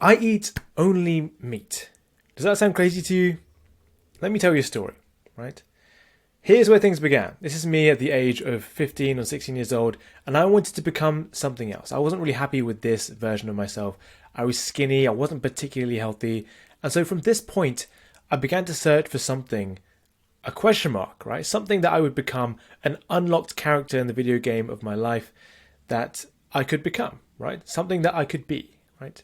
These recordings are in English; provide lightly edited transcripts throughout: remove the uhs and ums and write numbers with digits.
I eat only meat. Does that sound crazy to you? Let me tell you a story, right? Here's where things began. This is me at the age of 15 or 16 years old, and I wanted to become something else. I wasn't really happy with this version of myself. I was skinny, I wasn't particularly healthy, and so from this point, I began to search for something, a question mark, right? Something that I would become, an unlocked character in the video game of my life that I could become, right? Something that I could be, right?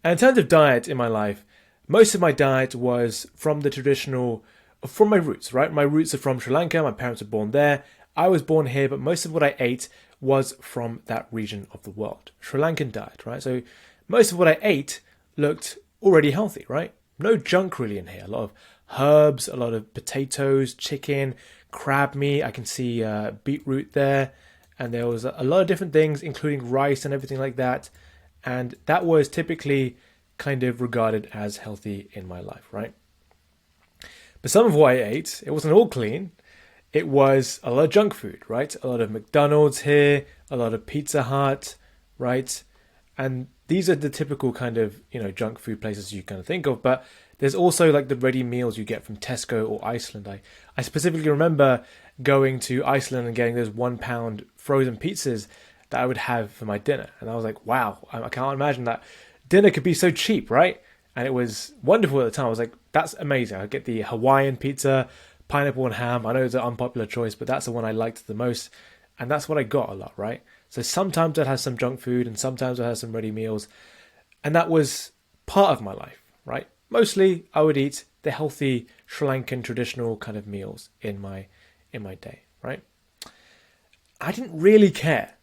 And in terms of diet in my life, most of my diet was from the traditional, from my roots, right? My roots are from Sri Lanka. My parents were born there. I was born here, but most of what I ate was from that region of the world. Sri Lankan diet, right? So most of what I ate looked already healthy, right? No junk really in here. A lot of herbs, a lot of potatoes, chicken, crab meat. I can see beetroot there. And there was a lot of different things, including rice and everything like that. And that was typically kind of regarded as healthy in my life, right? But some of what I ate, it wasn't all clean. It was a lot of junk food, right? A lot of McDonald's here, a lot of Pizza Hut, right? And these are the typical kind of, junk food places you kind of think of. But there's also like the ready meals you get from Tesco or Iceland. I specifically remember going to Iceland and getting those 1 pound frozen pizzas that I would have for my dinner. And I was like, wow, I can't imagine that dinner could be so cheap, right? And it was wonderful at the time. I was like, that's amazing. I get the Hawaiian pizza, pineapple and ham. I know it's an unpopular choice, but that's the one I liked the most. And that's what I got a lot, right? So sometimes I'd have some junk food and sometimes I'd have some ready meals. And that was part of my life, right? Mostly I would eat the healthy Sri Lankan traditional kind of meals in my day, right? I didn't really care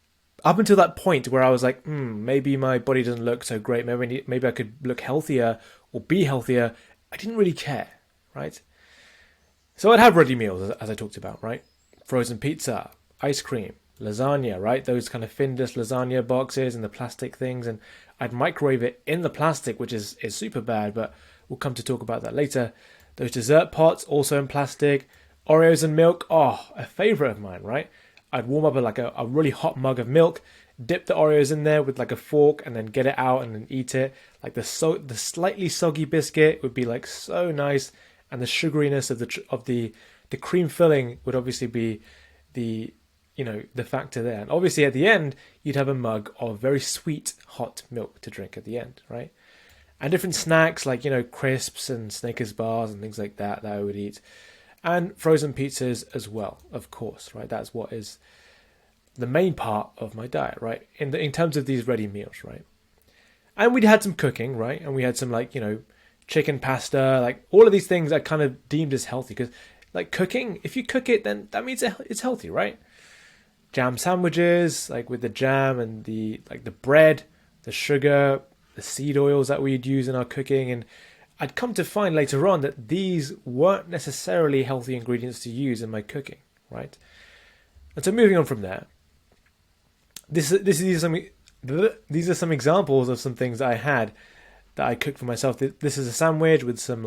up until that point where I was like, maybe my body doesn't look so great. Maybe I could look healthier or be healthier. I didn't really care, right? So I'd have ready meals, as I talked about, right? Frozen pizza, ice cream, lasagna, right? Those kind of Findus lasagna boxes and the plastic things. And I'd microwave it in the plastic, which is super bad, but we'll come to talk about that later. Those dessert pots, also in plastic. Oreos and milk, a favorite of mine, right? I'd warm up a really hot mug of milk, dip the Oreos in there with like a fork and then get it out and then eat it. Like the slightly soggy biscuit would be like so nice, and the sugariness of the cream filling would obviously be the factor there. And obviously at the end you'd have a mug of very sweet hot milk to drink at the end, right? And different snacks like crisps and Snickers bars and things like that I would eat. And frozen pizzas as well, of course, right? That's what is the main part of my diet, right? In terms of these ready meals, right? And we'd had some cooking, right? And we had some chicken pasta, like all of these things I kind of deemed as healthy because like cooking, if you cook it, then that means it's healthy, right? Jam sandwiches, like with the jam and the bread, the sugar, the seed oils that we'd use in our cooking. And I'd come to find later on that these weren't necessarily healthy ingredients to use in my cooking, right? And so moving on from there, these are some examples of some things that I had that I cooked for myself. This is a sandwich with some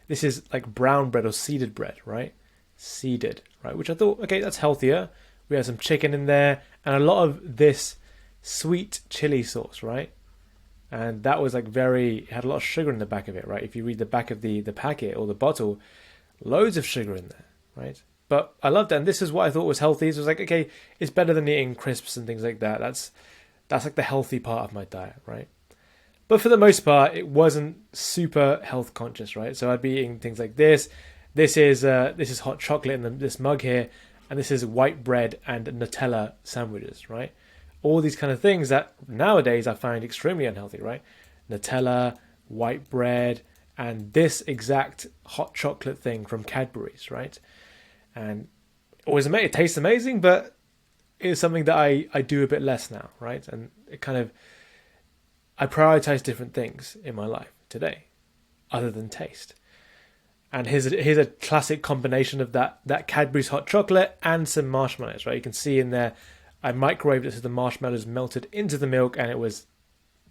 this is like brown bread or seeded bread, right? Seeded, right? Which I thought, okay, that's healthier. We had some chicken in there and a lot of this sweet chili sauce, right? And that was it had a lot of sugar in the back of it, right? If you read the back of the packet or the bottle, loads of sugar in there, right? But I loved it. And this is what I thought was healthy. So it was like, okay, it's better than eating crisps and things like that. That's like the healthy part of my diet, right? But for the most part, it wasn't super health conscious, right? So I'd be eating things like this. This is hot chocolate in this mug here. And this is white bread and Nutella sandwiches, right? All these kind of things that nowadays I find extremely unhealthy, right? Nutella, white bread, and this exact hot chocolate thing from Cadbury's, right? And it tastes amazing, but it's something that I do a bit less now, right? And I prioritize different things in my life today, other than taste. And here's a classic combination of that Cadbury's hot chocolate and some marshmallows, right? You can see in there, I microwaved it so the marshmallows melted into the milk, and it was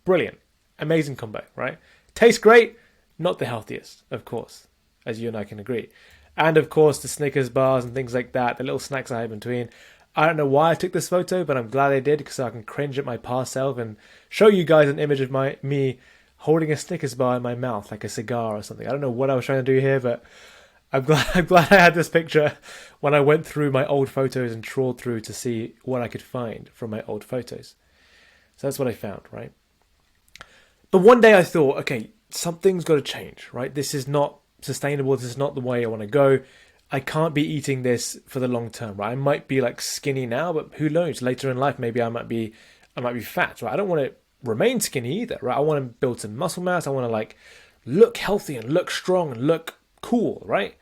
brilliant. Amazing combo, right? Tastes great, not the healthiest, of course, as you and I can agree. And of course, the Snickers bars and things like that, the little snacks I have in between. I don't know why I took this photo, but I'm glad I did because I can cringe at my past self and show you guys an image of me holding a Snickers bar in my mouth like a cigar or something. I don't know what I was trying to do here, but I'm glad I had this picture when I went through my old photos and trawled through to see what I could find from my old photos. So that's what I found, right? But one day I thought, okay, something's got to change, right? This is not sustainable. This is not the way I want to go. I can't be eating this for the long term, right? I might be like skinny now, but who knows? Later in life, maybe I might be fat, right? I don't want to remain skinny either, right? I want to build some muscle mass. I want to like look healthy and look strong and look cool, right?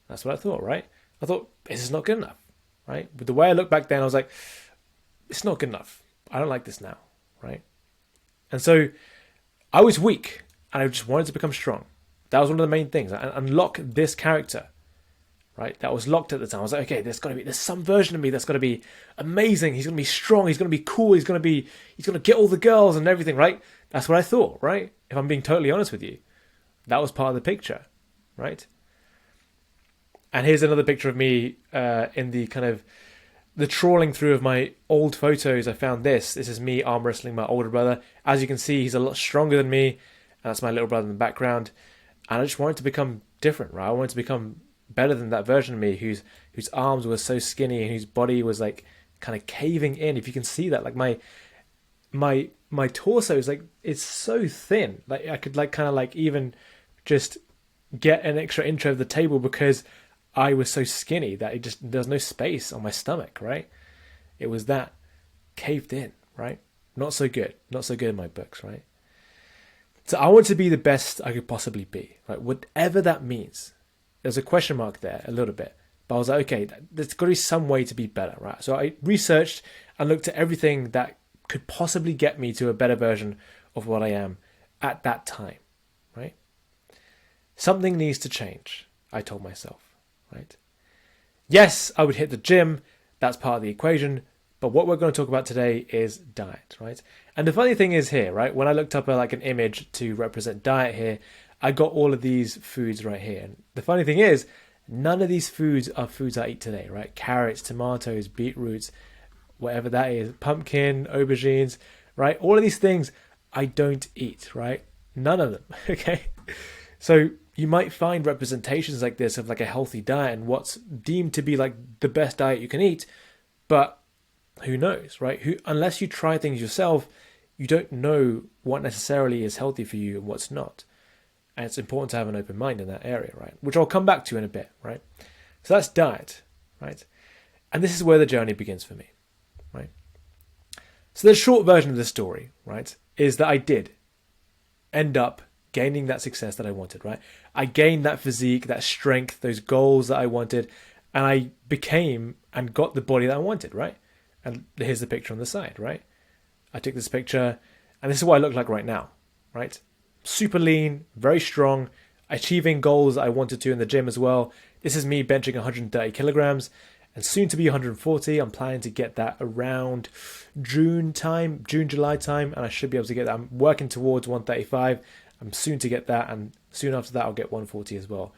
That's what I thought, right? I thought, this is not good enough, right? But the way I looked back then, I was like, it's not good enough. I don't like this now, right? And so I was weak and I just wanted to become strong. That was one of the main things. I unlock this character, right? That was locked at the time. I was like, okay, there's some version of me that's got to be amazing. He's going to be strong. He's going to be cool. He's going to get all the girls and everything, right? That's what I thought, right? If I'm being totally honest with you, that was part of the picture, right? And here's another picture of me in the kind of the trawling through of my old photos. I found this. This is me arm wrestling my older brother. As you can see, he's a lot stronger than me. And that's my little brother in the background. And I just wanted to become different, right? I wanted to become better than that version of me whose arms were so skinny and whose body was like kind of caving in. If you can see that, like my torso is like, it's so thin. Like I could like kind of like even just get an extra inch of the table because I was so skinny that there's no space on my stomach, right? It was that caved in, right? Not so good in my books, right? So I want to be the best I could possibly be, right? Whatever that means. There's a question mark there a little bit, but I was like, okay, there's got to be some way to be better, right? So I researched and looked at everything that could possibly get me to a better version of what I am at that time, right? Something needs to change, I told myself. Right? Yes, I would hit the gym. That's part of the equation. But what we're going to talk about today is diet, right? And the funny thing is here, right? When I looked up like an image to represent diet here, I got all of these foods right here. And the funny thing is, none of these foods are foods I eat today, right? Carrots, tomatoes, beetroots, whatever that is, pumpkin, aubergines, right? All of these things I don't eat, right? None of them, okay? So you might find representations like this of like a healthy diet and what's deemed to be like the best diet you can eat, but who knows, right? Unless you try things yourself, you don't know what necessarily is healthy for you and what's not. And it's important to have an open mind in that area, right? Which I'll come back to in a bit, right? So that's diet, right? And this is where the journey begins for me, right? So the short version of the story, right, is that I did end up gaining that success that I wanted, right? I gained that physique, that strength, those goals that I wanted, and I became and got the body that I wanted, right? And here's the picture on the side, right? I took this picture, and this is what I look like right now, right? Super lean, very strong, achieving goals that I wanted to in the gym as well. This is me benching 130 kilograms, and soon to be 140. I'm planning to get that around June, July time, and I should be able to get that. I'm working towards 135. I'm soon to get that, and soon after that I'll get 140 as well,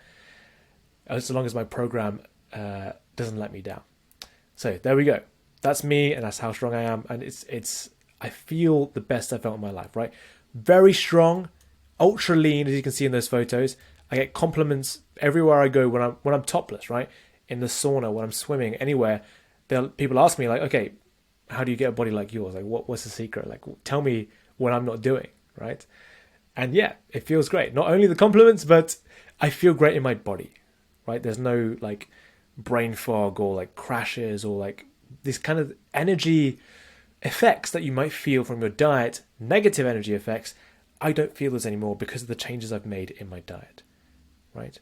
as long as my program doesn't let me down. So there we go. That's me, and that's how strong I am, and it's I feel the best I felt in my life, right? Very strong, ultra lean, as you can see in those photos. I get compliments everywhere I go when I'm topless, right? In the sauna, when I'm swimming, anywhere. People ask me like, okay, how do you get a body like yours? Like, what's the secret? Like, tell me what I'm not doing, right? And yeah, it feels great. Not only the compliments, but I feel great in my body, right? There's no like brain fog or like crashes or like this kind of energy effects that you might feel from your diet, negative energy effects. I don't feel those anymore because of the changes I've made in my diet, right?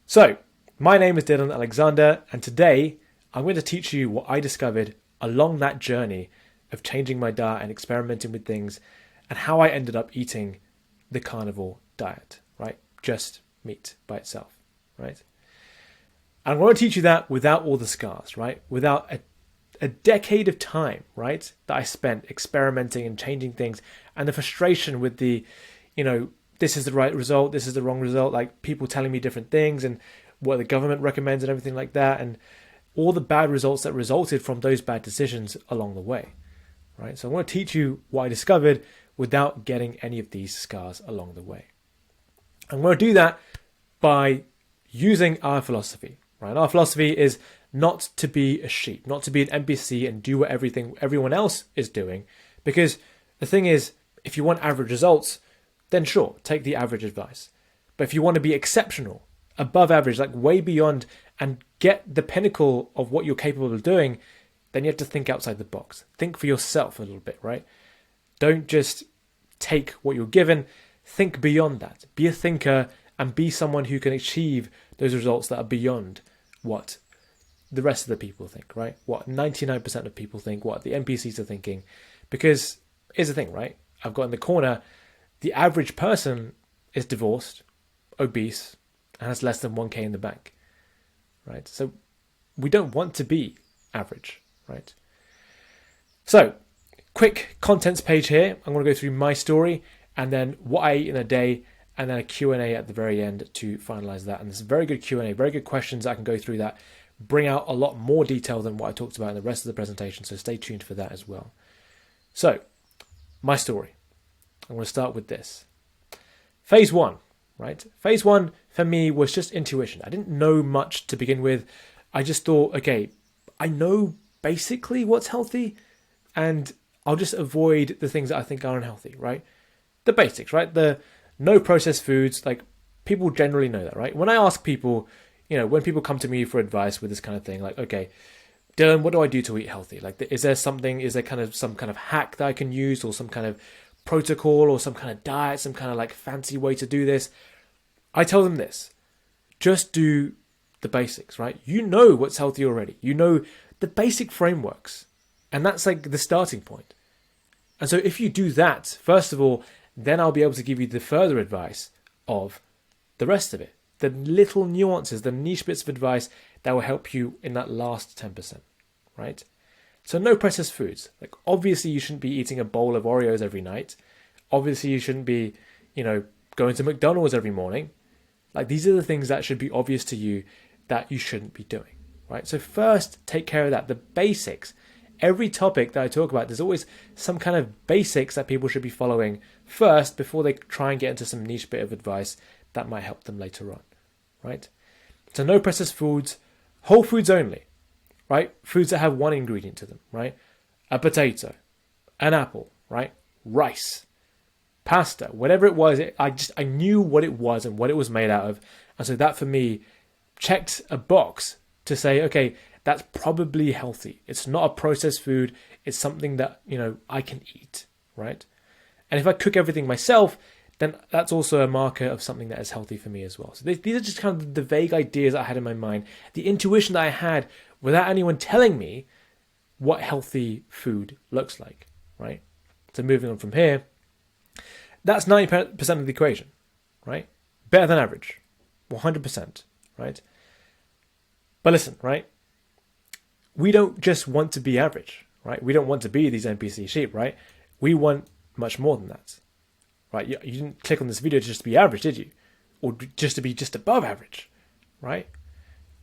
So my name is Dylan Alexander, and today I'm going to teach you what I discovered along that journey of changing my diet and experimenting with things, and how I ended up eating the carnivore diet, right? Just meat by itself, right? And I want to teach you that without all the scars, right? Without a decade of time, right? That I spent experimenting and changing things, and the frustration with the, this is the right result, this is the wrong result, like people telling me different things and what the government recommends and everything like that, and all the bad results that resulted from those bad decisions along the way, right? So I want to teach you what I discovered without getting any of these scars along the way. I'm going to do that by using our philosophy, right? Our philosophy is not to be a sheep, not to be an NPC and do what everyone else is doing. Because the thing is, if you want average results, then sure, take the average advice. But if you want to be exceptional, above average, like way beyond, and get the pinnacle of what you're capable of doing, then you have to think outside the box. Think for yourself a little bit, right? Don't just take what you're given. Think beyond that. Be a thinker and be someone who can achieve those results that are beyond what the rest of the people think, right? What 99% of people think, what the NPCs are thinking. Because here's the thing, right? I've got in the corner, the average person is divorced, obese, and has less than 1K in the bank, right? So we don't want to be average, right? So, quick contents page here. I'm going to go through my story and then what I eat in a day, and then a Q&A at the very end to finalize that. And there's a very good Q&A, very good questions. I can go through that, bring out a lot more detail than what I talked about in the rest of the presentation. So stay tuned for that as well. So, my story. I'm going to start with this. Phase 1, right? Phase 1 for me was just intuition. I didn't know much to begin with. I just thought, okay, I know basically what's healthy, and I'll just avoid the things that I think are unhealthy, right? The basics, right? The no processed foods, like people generally know that, right? When I ask people, when people come to me for advice with this kind of thing, like, okay, Dylan, what do I do to eat healthy? Like, is there some kind of hack that I can use, or some kind of protocol, or some kind of diet, some kind of like fancy way to do this? I tell them this: just do the basics, right? You know what's healthy already. You know the basic frameworks, and that's like the starting point. And so if you do that, first of all, then I'll be able to give you the further advice of the rest of it, the little nuances, the niche bits of advice that will help you in that last 10%, right? So no processed foods. Like, obviously you shouldn't be eating a bowl of Oreos every night. Obviously you shouldn't be, going to McDonald's every morning. Like, these are the things that should be obvious to you that you shouldn't be doing, right? So first, take care of that, the basics. Every topic that I talk about, there's always some kind of basics that people should be following first before they try and get into some niche bit of advice that might help them later on, right? So no processed foods, whole foods only, right? Foods that have one ingredient to them, right? A potato, an apple, right? Rice, pasta, whatever it was. I knew what it was and what it was made out of. And so that for me checked a box to say, okay, that's probably healthy. It's not a processed food. It's something that, I can eat, right? And if I cook everything myself, then that's also a marker of something that is healthy for me as well. So these are just kind of the vague ideas I had in my mind, the intuition that I had without anyone telling me what healthy food looks like, right? So moving on from here, that's 90% of the equation, right? Better than average, 100%, right? But listen, right? We don't just want to be average, right? We don't want to be these NPC sheep, right? We want much more than that, right? You didn't click on this video just to be average, did you? Or just to be just above average, right?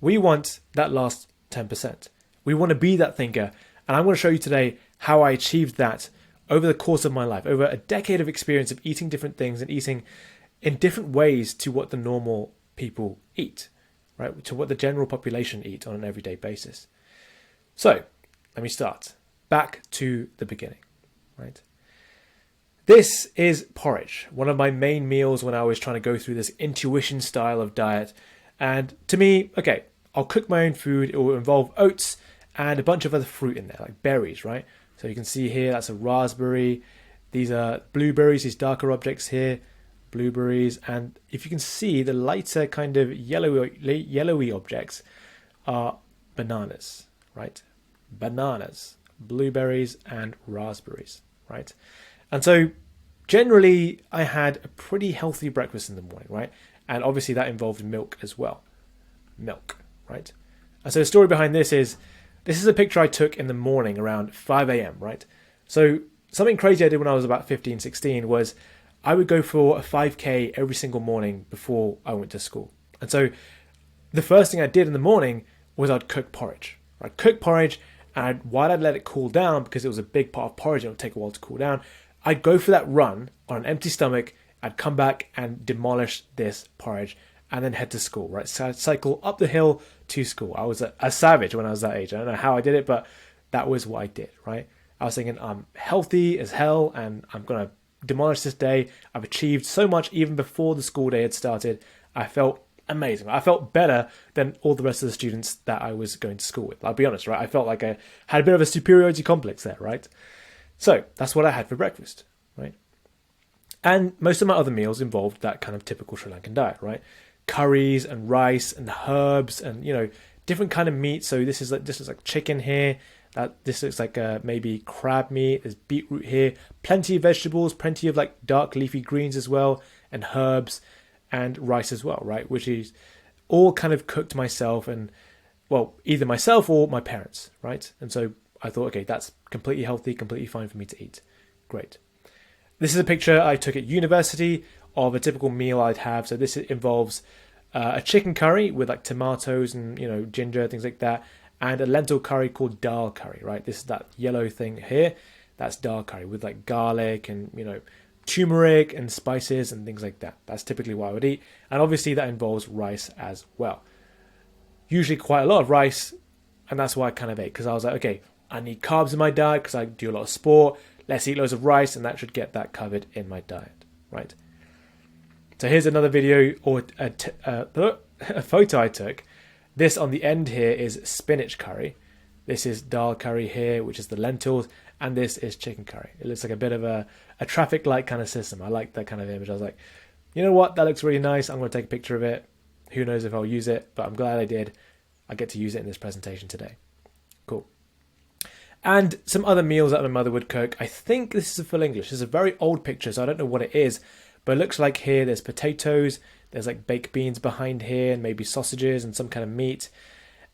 We want that last 10%. We want to be that thinker. And I'm going to show you today how I achieved that over the course of my life, over a decade of experience of eating different things and eating in different ways to what the normal people eat, right? To what the general population eat on an everyday basis. So, let me start. Back to the beginning, right? This is porridge, one of my main meals when I was trying to go through this intuition style of diet. And to me, okay, I'll cook my own food. It will involve oats and a bunch of other fruit in there, like berries, right? So you can see here, that's a raspberry. These are blueberries, these darker objects here, blueberries. And if you can see, the lighter kind of yellowy objects are bananas, right? Bananas, blueberries, and raspberries, right? And so generally I had a pretty healthy breakfast in the morning, right? And obviously that involved milk as well. Milk, right? And so the story behind this is a picture I took in the morning around 5 a.m., right? So something crazy I did when I was about 15, 16 was I would go for a 5K every single morning before I went to school. And so the first thing I did in the morning was I'd cook porridge. I'd cook porridge, and while I'd let it cool down, because it was a big pot of porridge, it would take a while to cool down, I'd go for that run on an empty stomach. I'd come back and demolish this porridge and then head to school, right? So I'd cycle up the hill to school. I was a savage when I was that age. I don't know how I did it, but that was what I did, right? I was thinking, I'm healthy as hell and I'm going to demolish this day. I've achieved so much even before the school day had started. I felt amazing. I felt better than all the rest of the students that I was going to school with. I'll be honest, right? I felt like I had a bit of a superiority complex there, right? So that's what I had for breakfast, right? And most of my other meals involved that kind of typical Sri Lankan diet, right? Curries and rice and herbs and, you know, different kind of meat. So this is like chicken here. This looks like maybe crab meat. There's beetroot here. Plenty of vegetables, plenty of like dark leafy greens as well, and herbs and rice as well, right? Which is all kind of cooked myself and, well, either myself or my parents, right? And so I thought, okay, that's completely healthy, completely fine for me to eat. Great. This is a picture I took at university of a typical meal I'd have. So this involves a chicken curry with like tomatoes and, you know, ginger, things like that, and a lentil curry called dal curry, right? This is that yellow thing here. That's dal curry with like garlic and, you know, turmeric and spices and things like that. That's typically what I would eat. And obviously that involves rice as well. Usually quite a lot of rice. And that's why I kind of ate, because I was like, okay, I need carbs in my diet because I do a lot of sport. Let's eat loads of rice, and that should get that covered in my diet, right? So here's another video or a photo I took. This on the end here is spinach curry. This is dal curry here, which is the lentils, and this is chicken curry. It looks like a bit of a traffic light kind of system. I like that kind of image. I was like, you know what? That looks really nice. I'm going to take a picture of it. Who knows if I'll use it, but I'm glad I did. I get to use it in this presentation today. Cool. And some other meals that my mother would cook. I think this is a full English. This is a very old picture, so I don't know what it is. But it looks like here there's potatoes. There's like baked beans behind here and maybe sausages and some kind of meat.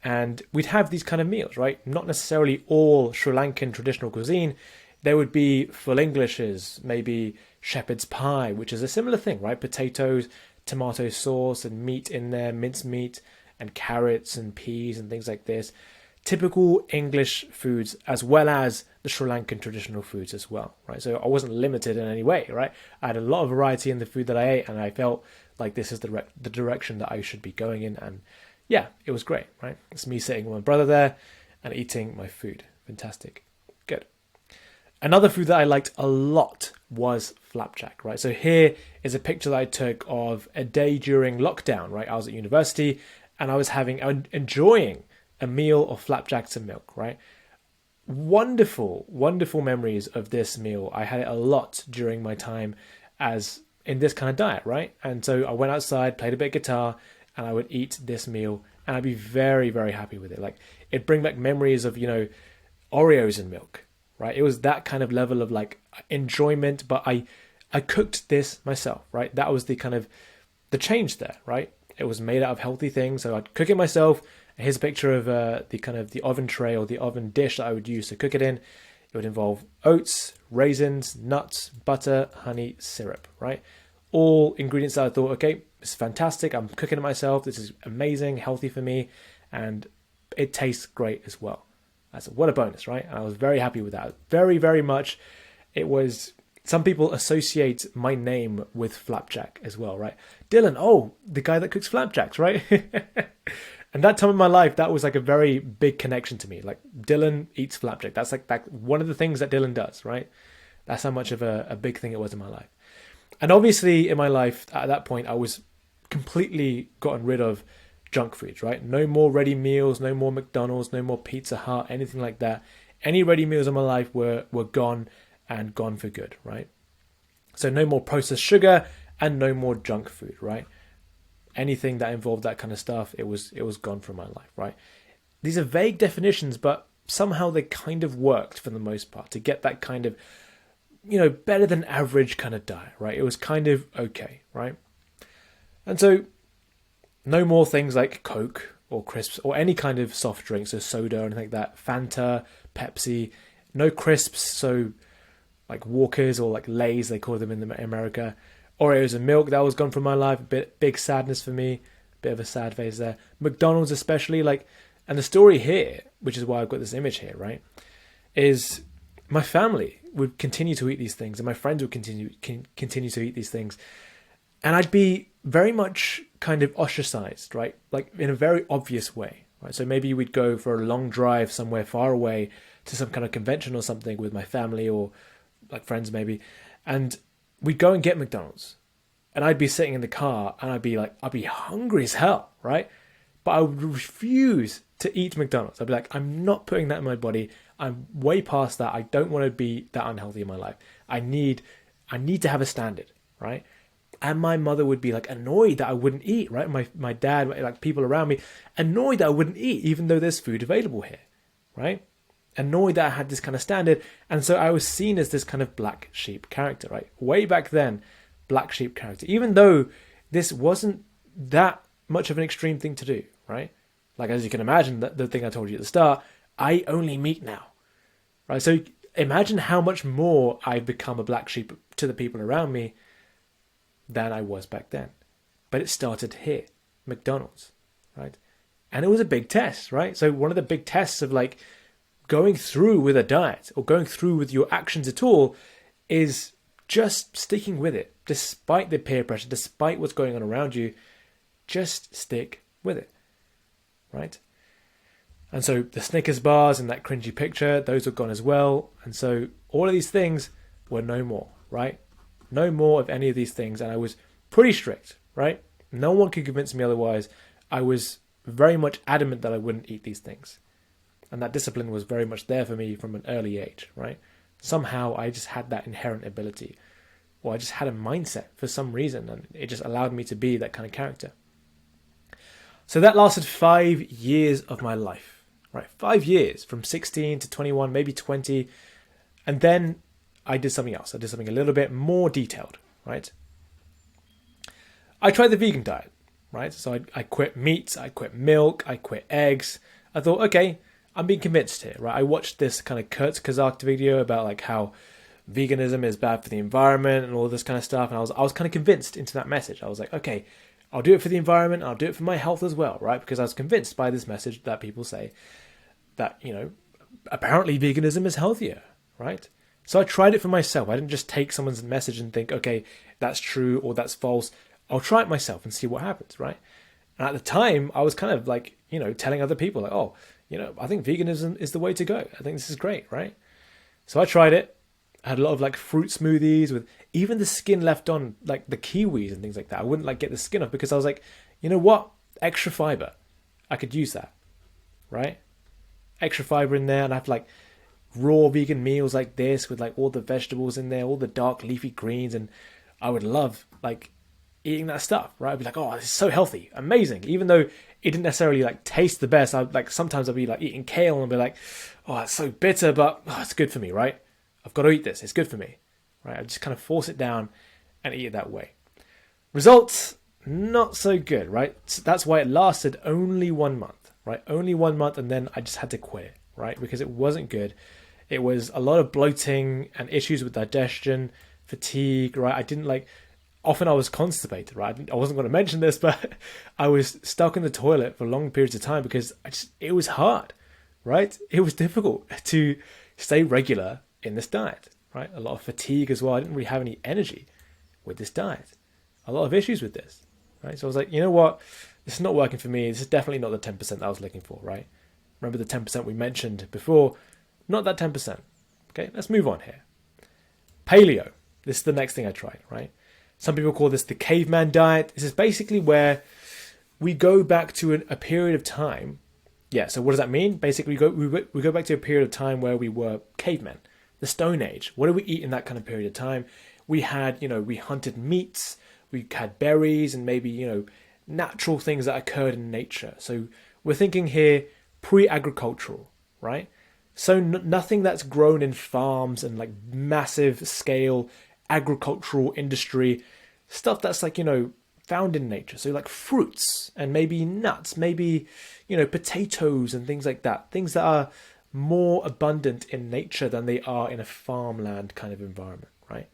And we'd have these kind of meals, right? Not necessarily all Sri Lankan traditional cuisine. There would be full Englishes, maybe shepherd's pie, which is a similar thing, right? Potatoes, tomato sauce and meat in there, minced meat and carrots and peas and things like this. Typical English foods as well as the Sri Lankan traditional foods as well, right? So I wasn't limited in any way, right? I had a lot of variety in the food that I ate, and I felt like this is the direction that I should be going in. And yeah, it was great, right? It's me sitting with my brother there and eating my food. Fantastic. Good. Another food that I liked a lot was flapjack, right? So here is a picture that I took of a day during lockdown, right? I was at university and I was enjoying a meal of flapjacks and milk, right? Wonderful, wonderful memories of this meal. I had it a lot during my time as in this kind of diet, right? And so I went outside, played a bit of guitar, and I would eat this meal, and I'd be very, very happy with it. Like, it'd bring back memories of, you know, Oreos and milk, right? It was that kind of level of like enjoyment, but I cooked this myself, right? That was the kind of the change there, right? It was made out of healthy things, so I'd cook it myself. Here's a picture of the oven tray or the oven dish that I would use to cook it in. It would involve oats, raisins, nuts, butter, honey, syrup, right? All ingredients that I thought, okay, this is fantastic. I'm cooking it myself. This is amazing, healthy for me, and it tastes great as well. What a bonus, right? And I was very happy with that. Very, very much. It was. Some people associate my name with flapjack as well, right? Dylan, oh, the guy that cooks flapjacks, right? And that time in my life, that was like a very big connection to me. Like, Dylan eats flapjack. That's like one of the things that Dylan does, right? That's how much of a big thing it was in my life. And obviously in my life, at that point, I was completely gotten rid of junk foods, right? No more ready meals, no more McDonald's, no more Pizza Hut, anything like that. Any ready meals in my life were gone and gone for good, right? So no more processed sugar and no more junk food, right? Anything that involved that kind of stuff, it was gone from my life, right? These are vague definitions, but somehow they kind of worked for the most part to get that kind of, you know, better than average kind of diet, right? It was kind of okay, right? And so no more things like Coke or crisps or any kind of soft drinks, so soda or anything like that, Fanta, Pepsi, no crisps, so like Walkers or like Lay's, they call them in America. Oreos and milk, that was gone from my life. Big sadness for me. Bit of a sad phase there. McDonald's especially, like, and the story here, which is why I've got this image here, right, is my family would continue to eat these things, and my friends would continue to eat these things, and I'd be very much kind of ostracized, right? Like in a very obvious way, right? So maybe we'd go for a long drive somewhere far away to some kind of convention or something with my family or like friends maybe, and we'd go and get McDonald's, and I'd be sitting in the car and I'd be hungry as hell, right? But I would refuse to eat McDonald's. I'd be like, I'm not putting that in my body. I'm way past that. I don't want to be that unhealthy in my life. I need to have a standard, right? And my mother would be like annoyed that I wouldn't eat, right? My dad, like people around me, annoyed that I wouldn't eat, even though there's food available here, right? Annoyed that I had this kind of standard. And so I was seen as this kind of black sheep character, right? Way back then, black sheep character, even though this wasn't that much of an extreme thing to do, right? Like, as you can imagine, the thing I told you at the start, I only meat now, right? So imagine how much more I've become a black sheep to the people around me than I was back then. But it started here, McDonald's, right? And it was a big test, right? So one of the big tests of like going through with a diet or going through with your actions at all is just sticking with it, despite the peer pressure, despite what's going on around you. Just stick with it, right? And so the Snickers bars and that cringy picture, those are gone as well. And so all of these things were no more, right? No more of any of these things. And I was pretty strict, right? No one could convince me otherwise. I was very much adamant that I wouldn't eat these things. And that discipline was very much there for me from an early age, right? Somehow I just had that inherent ability, or I just had a mindset for some reason, and it just allowed me to be that kind of character. So that lasted 5 years of my life, right? 5 years, from 16 to 21, maybe 20. And then I did something else. I did something a little bit more detailed, right? I tried the vegan diet, right? So I quit meat, I quit milk, I quit eggs. I thought, okay, I'm being convinced here, right? I watched this kind of Kurt Kazak video about like how veganism is bad for the environment and all this kind of stuff. And I was kind of convinced into that message. I was like, okay, I'll do it for the environment. I'll do it for my health as well, right? Because I was convinced by this message that people say that, you know, apparently veganism is healthier, right? So I tried it for myself. I didn't just take someone's message and think, okay, that's true or that's false. I'll try it myself and see what happens, right? And at the time, I was kind of like, you know, telling other people like, oh, you know, I think veganism is the way to go. I think this is great, right? So I tried it. I had a lot of like fruit smoothies with even the skin left on, like the kiwis and things like that. I wouldn't like get the skin off because I was like, you know what? Extra fiber. I could use that, right? Extra fiber in there, and I have like raw vegan meals like this with like all the vegetables in there, all the dark leafy greens, and I would love like eating that stuff, right? I'd be like, oh, this is so healthy, amazing. Even though it didn't necessarily like taste the best, I'd like sometimes I'd be like eating kale and be like, oh, it's so bitter, but oh, it's good for me, right? I've got to eat this. It's good for me, right? I just kind of force it down and eat it that way. Results, not so good, right? So that's why it lasted only 1 month, right? Only 1 month, and then I just had to quit it, right? Because it wasn't good. It was a lot of bloating and issues with digestion, fatigue, right? I didn't like... Often I was constipated, right? I wasn't going to mention this, but I was stuck in the toilet for long periods of time because it was hard, right? It was difficult to stay regular in this diet, right? A lot of fatigue as well. I didn't really have any energy with this diet. A lot of issues with this, right? So I was like, you know what? This is not working for me. This is definitely not the 10% that I was looking for, right? Remember the 10% we mentioned before? Not that 10%. Okay, let's move on here. Paleo. This is the next thing I tried, right? Some people call this the caveman diet. This is basically where we go back to a period of time. Yeah, so what does that mean? Basically, we go back to a period of time where we were cavemen, the Stone Age. What did we eat in that kind of period of time? We had, you know, we hunted meats, we had berries, and maybe, you know, natural things that occurred in nature. So we're thinking here pre-agricultural, right? So nothing that's grown in farms and like massive scale agricultural industry, stuff that's like, you know, found in nature. So like fruits and maybe nuts, maybe, you know, potatoes and things like that. Things that are more abundant in nature than they are in a farmland kind of environment, right?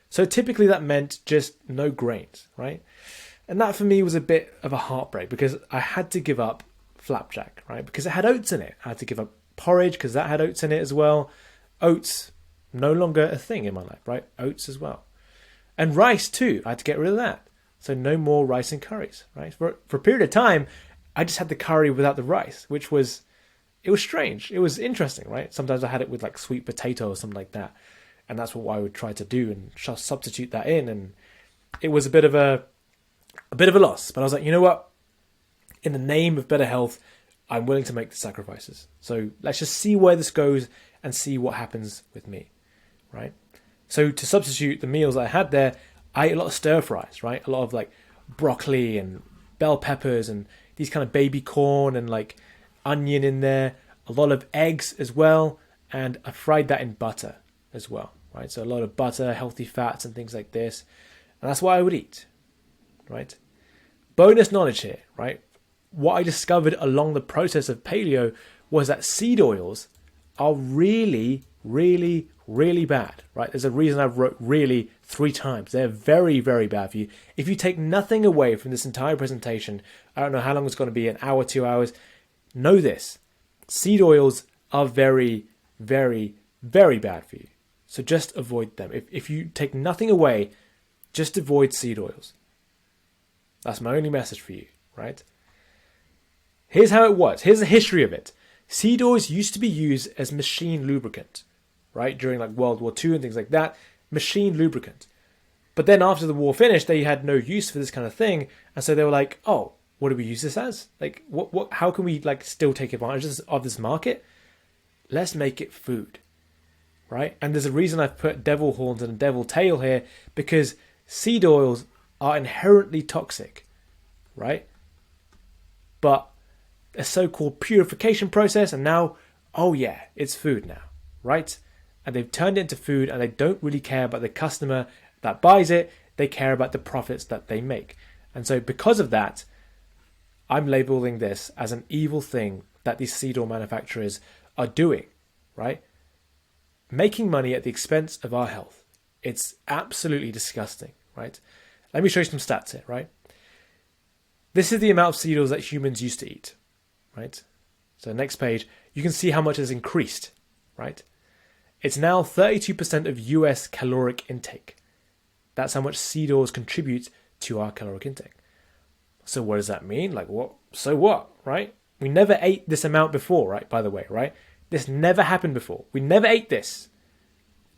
So typically that meant just no grains, right? And that for me was a bit of a heartbreak because I had to give up flapjack, right? Because it had oats in it. I had to give up porridge because that had oats in it as well. Oats, no longer a thing in my life, right? Oats as well. And rice too, I had to get rid of that. So no more rice and curries, right? For a period of time, I just had the curry without the rice, which was, it was strange. It was interesting, right? Sometimes I had it with like sweet potato or something like that. And that's what I would try to do and just substitute that in. And it was a bit of a loss. But I was like, you know what? In the name of better health, I'm willing to make the sacrifices. So let's just see where this goes and see what happens with me, right? So to substitute the meals I had there, I ate a lot of stir fries, right? A lot of like broccoli and bell peppers and these kind of baby corn and like onion in there, a lot of eggs as well. And I fried that in butter as well, right? So a lot of butter, healthy fats and things like this. And that's what I would eat, right? Bonus knowledge here, right? What I discovered along the process of paleo was that seed oils are really, really, really bad, right? There's a reason I've wrote really 3 times. They're very, very bad for you. If you take nothing away from this entire presentation, I don't know how long it's going to be, an hour, 2 hours, know this. Seed oils are very, very, very bad for you. So just avoid them. If you take nothing away, just avoid seed oils. That's my only message for you, right? Here's how it was. Here's the history of it. Seed oils used to be used as machine lubricant, right? During like World War II and things like that. Machine lubricant. But then after the war finished, they had no use for this kind of thing. And so they were like, oh, what do we use this as? Like, how can we like still take advantage of this market? Let's make it food, right? And there's a reason I've put devil horns and a devil tail here, because seed oils are inherently toxic, right? But a so-called purification process, and now, oh yeah, it's food now, right? And they've turned it into food, and they don't really care about the customer that buys it. They care about the profits that they make. And so because of that, I'm labeling this as an evil thing that these seed oil manufacturers are doing, right? Making money at the expense of our health. It's absolutely disgusting, right? Let me show you some stats here, right? This is the amount of seed oils that humans used to eat, right? So next page, you can see how much has increased, right? It's now 32% of US caloric intake. That's how much seed oils contribute to our caloric intake. So what does that mean? Like what? So what, right? We never ate this amount before, right? By the way, right? This never happened before. We never ate this.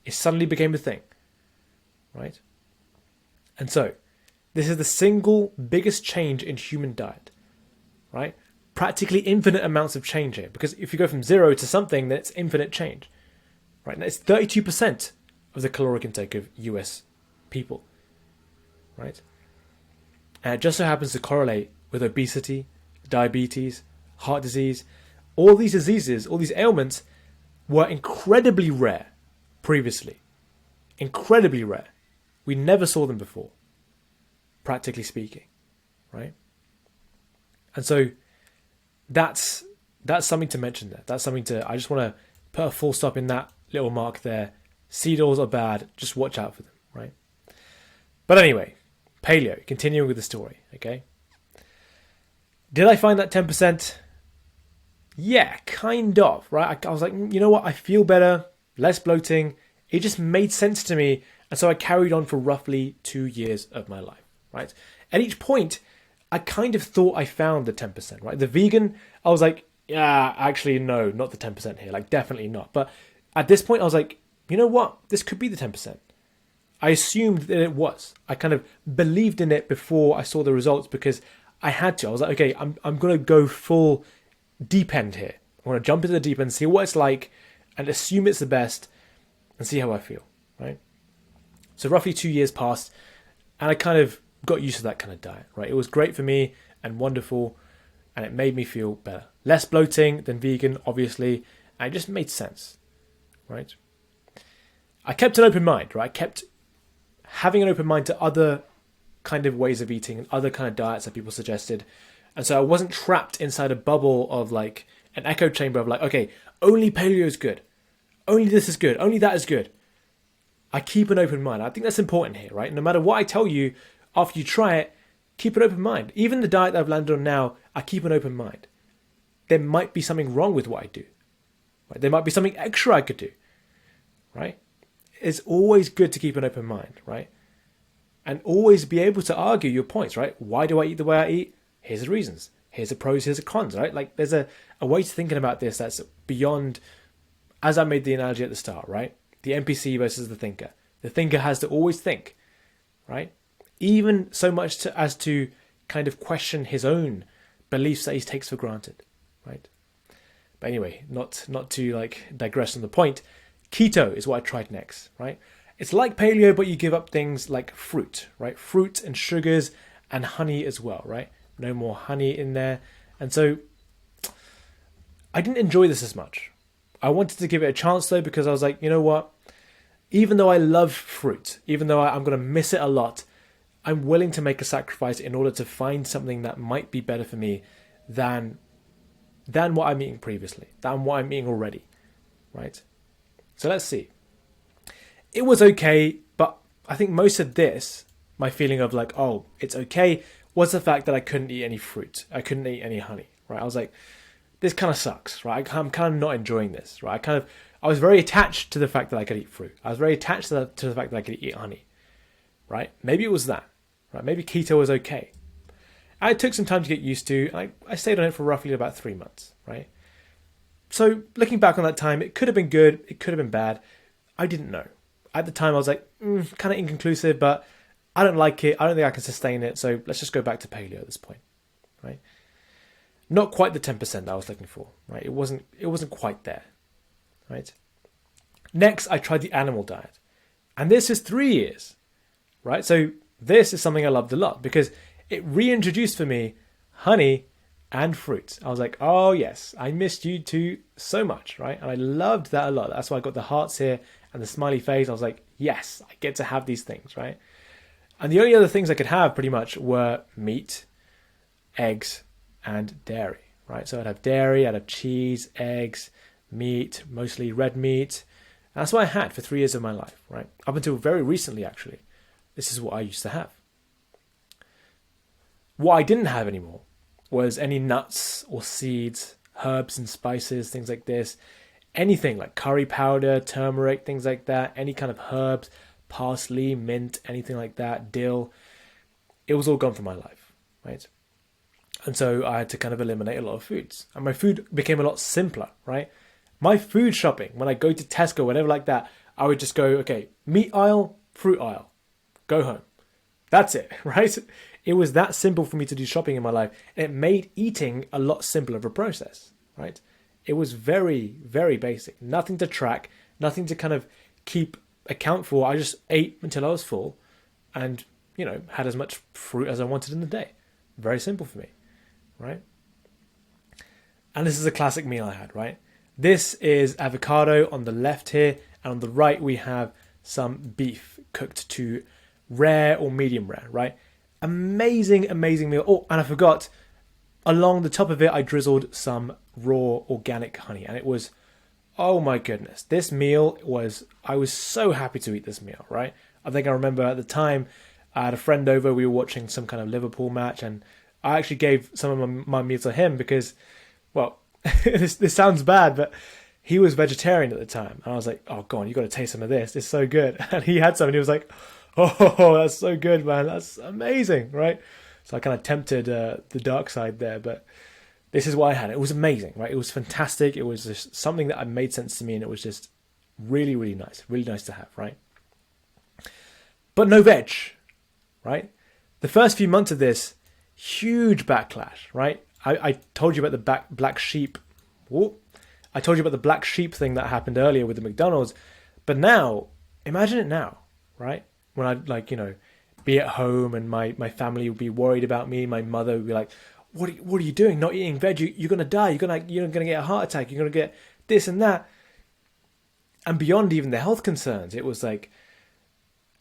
It suddenly became a thing, right? And so, this is the single biggest change in human diet, right? Practically infinite amounts of change here. Because if you go from 0 to something, then it's infinite change, right? Now it's 32% of the caloric intake of US people, right? And it just so happens to correlate with obesity, diabetes, heart disease. All these diseases, all these ailments were incredibly rare previously. Incredibly rare. We never saw them before, practically speaking, right? And so that's something to mention there. That's something I just want to put a full stop in that little mark there. Seed oils are bad. Just watch out for them, right? But anyway, paleo, continuing with the story, okay? Did I find that 10%? Yeah, kind of, right? I was like, you know what? I feel better, less bloating. It just made sense to me. And so I carried on for roughly 2 years of my life, right? At each point, I kind of thought I found the 10%, right? The vegan, I was like, yeah, actually, no, not the 10% here. Like, definitely not. But at this point, I was like, you know what? This could be the 10%. I assumed that it was. I kind of believed in it before I saw the results because I had to. I was like, okay, I'm going to go full deep end here. I want to jump into the deep end, see what it's like, and assume it's the best, and see how I feel, right? So roughly 2 years passed, and I kind of got used to that kind of diet, right? It was great for me and wonderful, and it made me feel better. Less bloating than vegan, obviously, and it just made sense, right? I kept an open mind, right? I kept having an open mind to other kind of ways of eating and other kind of diets that people suggested. And so I wasn't trapped inside a bubble of like an echo chamber of like, okay, only paleo is good. Only this is good. Only that is good. I keep an open mind. I think that's important here, right? No matter what I tell you, after you try it, keep an open mind. Even the diet that I've landed on now, I keep an open mind. There might be something wrong with what I do. Right? There might be something extra I could do, right? it's always good to keep an open mind, right? And always be able to argue your points, right? Why do I eat the way I eat? Here's the reasons. Here's the pros, here's the cons, right? Like there's a way to thinking about this that's beyond, as I made the analogy at the start, right? The NPC versus the thinker. The thinker has to always think, right? Even so much as to kind of question his own beliefs that he takes for granted, right? But anyway, not to like digress on the point. Keto is what I tried next, right? It's like paleo, but you give up things like fruit, right? Fruit and sugars and honey as well, right? No more honey in there. And so I didn't enjoy this as much. I wanted to give it a chance though, because I was like, you know what? Even though I love fruit, even though I'm going to miss it a lot, I'm willing to make a sacrifice in order to find something that might be better for me than what I'm eating previously, than what I'm eating already, right? So let's see. It was okay, but I think most of this, my feeling of like, oh, it's okay, was the fact that I couldn't eat any fruit. I couldn't eat any honey, right? I was like, this kind of sucks, right? I'm kind of not enjoying this, right? I was very attached to the fact that I could eat fruit. I was very attached to the fact that I could eat honey, right? Maybe it was that, right? Maybe keto was okay. And it took some time to get used to. I stayed on it for roughly about 3 months, right? So looking back on that time, it could have been good. It could have been bad. I didn't know. At the time, I was like, kind of inconclusive, but I don't like it. I don't think I can sustain it. So let's just go back to paleo at this point, right? Not quite the 10% that I was looking for, right? It wasn't quite there, right? Next, I tried the animal diet. And this is 3 years, right? So this is something I loved a lot because it reintroduced for me honey and fruit. I was like, oh yes, I missed you two so much, right? And I loved that a lot. That's why I got the hearts here and the smiley face. I was like, yes, I get to have these things, right? And the only other things I could have pretty much were meat, eggs, and dairy, right? So I'd have dairy, I'd have cheese, eggs, meat, mostly red meat. And that's what I had for 3 years of my life, right? Up until very recently, actually. This is what I used to have. What I didn't have anymore was any nuts or seeds, herbs and spices, things like this. Anything like curry powder, turmeric, things like that. Any kind of herbs, parsley, mint, anything like that, dill. It was all gone from my life, right? And so I had to kind of eliminate a lot of foods. And my food became a lot simpler, right? My food shopping, when I go to Tesco, whatever like that, I would just go, okay, meat aisle, fruit aisle, go home. That's it, right? It was that simple for me to do shopping in my life. And it made eating a lot simpler of a process, right? It was very, very basic. Nothing to track, nothing to kind of keep account for. I just ate until I was full and, had as much fruit as I wanted in the day. Very simple for me, right? And this is a classic meal I had, right? This is avocado on the left here. And on the right, we have some beef cooked to rare or medium rare, right? Amazing, amazing meal. Oh, and I forgot, along the top of it, I drizzled some raw organic honey. And it was, oh my goodness, this meal I was so happy to eat this meal, right? I think I remember at the time, I had a friend over, we were watching some kind of Liverpool match, and I actually gave some of my meal to him because, well, this sounds bad, but he was vegetarian at the time. And I was like, oh, go on, you got to taste some of this. It's so good. And he had some and he was like, oh, that's so good, man. That's amazing, right? So I kind of tempted the dark side there, but this is what I had. It was amazing, right? It was fantastic. It was just something that made sense to me, and it was just really, really nice to have, right? But no veg, right? The first few months of this, huge backlash, right? I told you about the black sheep. Whoop. I told you about the black sheep thing that happened earlier with the McDonald's, but now, imagine it now, right? When I'd be at home and my family would be worried about me. My mother would be like, what are you doing? Not eating veg? You're going to die. You're going to get a heart attack. You're going to get this and that. And beyond even the health concerns, it was like,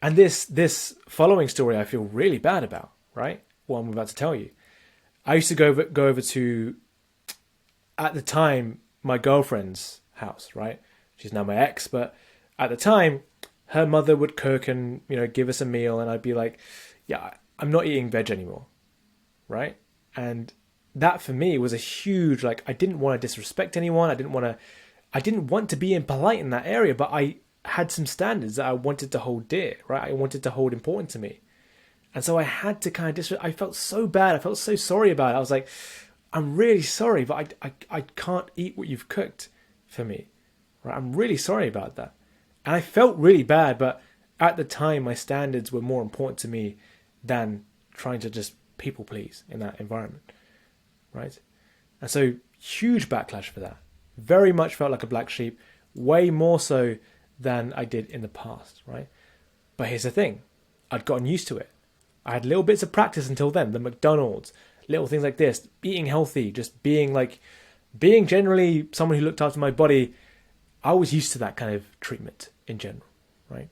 and this following story I feel really bad about, right? What I'm about to tell you. I used to go over to, at the time, my girlfriend's house, right? She's now my ex, but at the time, her mother would cook and, give us a meal, and I'd be like, yeah, I'm not eating veg anymore, right? And that for me was a huge, I didn't want to disrespect anyone. I didn't want to be impolite in that area, but I had some standards that I wanted to hold dear, right? I wanted to hold important to me. And so I had to kind of I felt so bad. I felt so sorry about it. I was like, I'm really sorry, but I can't eat what you've cooked for me, right? I'm really sorry about that. And I felt really bad, but at the time, my standards were more important to me than trying to just people please in that environment, right? And so huge backlash for that. Very much felt like a black sheep, way more so than I did in the past, right? But here's the thing. I'd gotten used to it. I had little bits of practice until then. The McDonald's, little things like this, eating healthy, just being generally someone who looked after my body. I was used to that kind of treatment in general, right?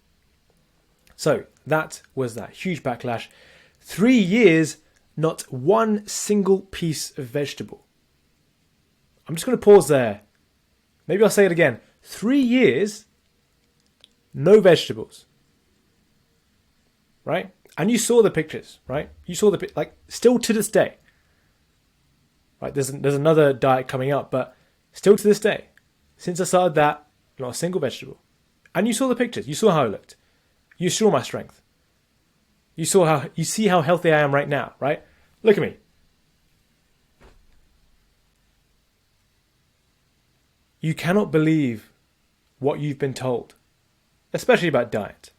So that was that huge backlash. 3 years, not one single piece of vegetable. I'm just going to pause there. Maybe I'll say it again. 3 years, no vegetables. Right? And you saw the pictures, right? You saw still to this day. Right? There's another diet coming up, but still to this day, since I started that, not a single vegetable. And you saw the pictures. You saw how I looked. You saw my strength. You see how healthy I am right now, right? Look at me. You cannot believe what you've been told, especially about diet.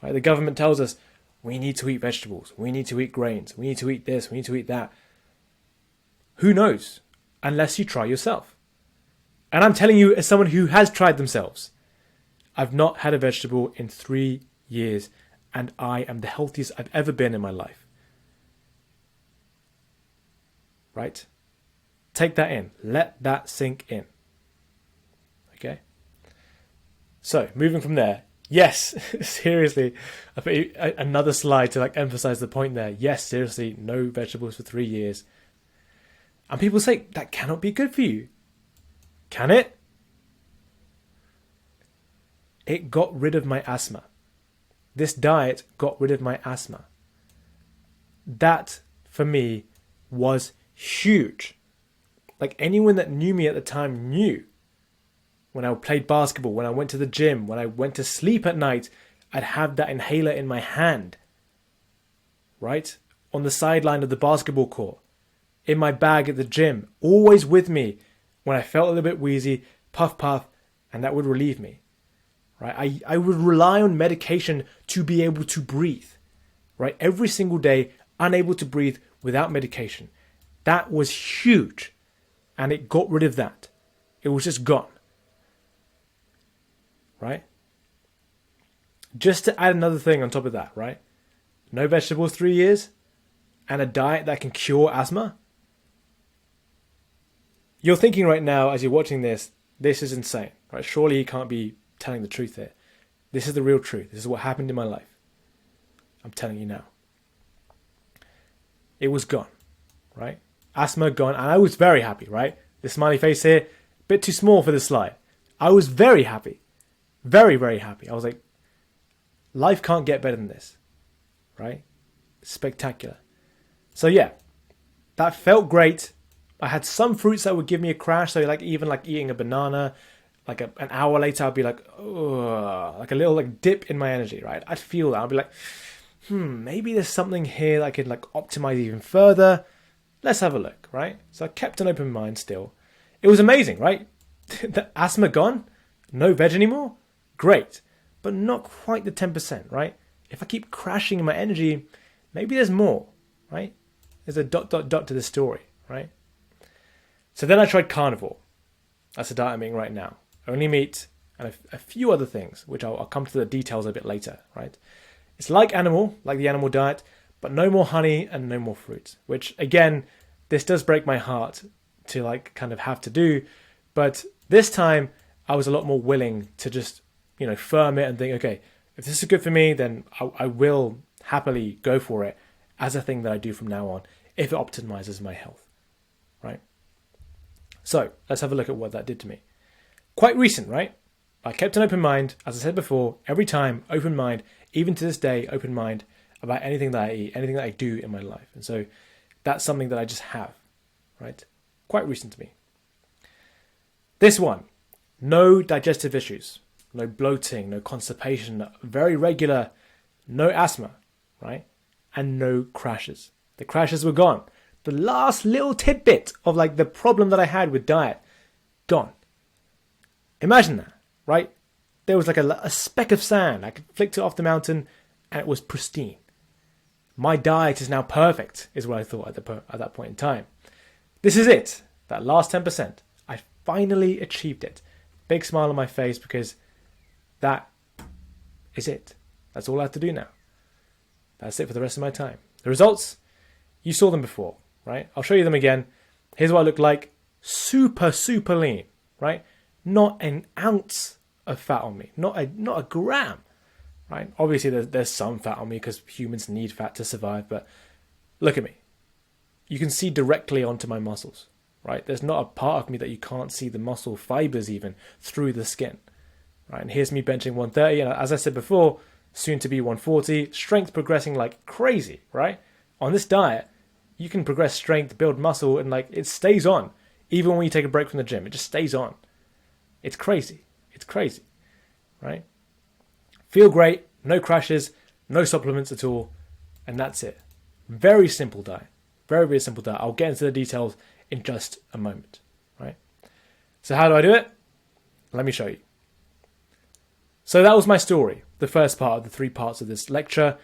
Right? The government tells us we need to eat vegetables, we need to eat grains, we need to eat this, we need to eat that. Who knows? Unless you try yourself. And I'm telling you, as someone who has tried themselves, I've not had a vegetable in 3 years, and I am the healthiest I've ever been in my life. Right? Take that in. Let that sink in. Okay? So, moving from there. Yes, seriously. I put another slide to emphasize the point there. Yes, seriously, no vegetables for 3 years. And people say, that cannot be good for you. Can it? It got rid of my asthma. This diet got rid of my asthma. That, for me, was huge. Anyone that knew me at the time knew. When I played basketball, when I went to the gym, when I went to sleep at night, I'd have that inhaler in my hand. Right? On the sideline of the basketball court. In my bag at the gym. Always with me. When I felt a little bit wheezy, puff, puff, and that would relieve me. Right? I would rely on medication to be able to breathe. Right? Every single day, unable to breathe without medication. That was huge. And it got rid of that. It was just gone. Right? Just to add another thing on top of that, right? No vegetables 3 years and a diet that can cure asthma. You're thinking right now as you're watching this is insane, right? Surely he can't be telling the truth here. This is the real truth. This is what happened in my life. I'm telling you now. It was gone, right? Asthma gone, and I was very happy, right? This smiley face here, a bit too small for this slide. I was very happy. Very, very happy. I was like, life can't get better than this, right? Spectacular. So yeah, that felt great. I had some fruits that would give me a crash. So even eating a banana, an hour later, I'd be like, ugh, a little dip in my energy, right? I'd feel that. I'd be like, maybe there's something here that I could optimize even further. Let's have a look, right? So I kept an open mind still. It was amazing, right? The asthma gone, no veg anymore. Great, but not quite the 10%, right? If I keep crashing in my energy, maybe there's more, right? There's a ... to the story, right? So then I tried carnivore. That's the diet I'm eating right now. Only meat and a few other things, which I'll come to the details a bit later, right? It's like the animal diet, but no more honey and no more fruit, which again, this does break my heart to kind of have to do. But this time I was a lot more willing to just, firm it and think, okay, if this is good for me, then I will happily go for it as a thing that I do from now on, if it optimizes my health, right? So let's have a look at what that did to me. Quite recent, right? I kept an open mind, as I said before, every time, open mind, even to this day, open mind about anything that I eat, anything that I do in my life. And so that's something that I just have, right? Quite recent to me. This one, no digestive issues. no bloating, no constipation, very regular, no asthma, right? And no crashes. The crashes were gone. The last little tidbit of like the problem that I had with diet, gone. Imagine that, right? There was like a speck of sand. I could flick it off the mountain and it was pristine. My diet is now perfect, is what I thought at that point in time. This is it. That last 10%. I finally achieved it. Big smile on my face because that is it. That's all I have to do now. That's it for the rest of my time. The results, you saw them before, right? I'll show you them again. Here's what I look like. Super, super lean, right? Not an ounce of fat on me. Not a gram, right? Obviously, there's some fat on me because humans need fat to survive. But look at me. You can see directly onto my muscles, right? There's not a part of me that you can't see the muscle fibers even through the skin, right? And here's me benching 130. And as I said before, soon to be 140. Strength progressing like crazy, right? On this diet, you can progress strength, build muscle, and like it stays on. Even when you take a break from the gym, it just stays on. It's crazy. It's crazy, right? Feel great, no crashes, no supplements at all, and that's it. Very simple diet. Very, very simple diet. I'll get into the details in just a moment, right? So how do I do it? Let me show you. So that was my story, the first part of the 3 parts of this lecture.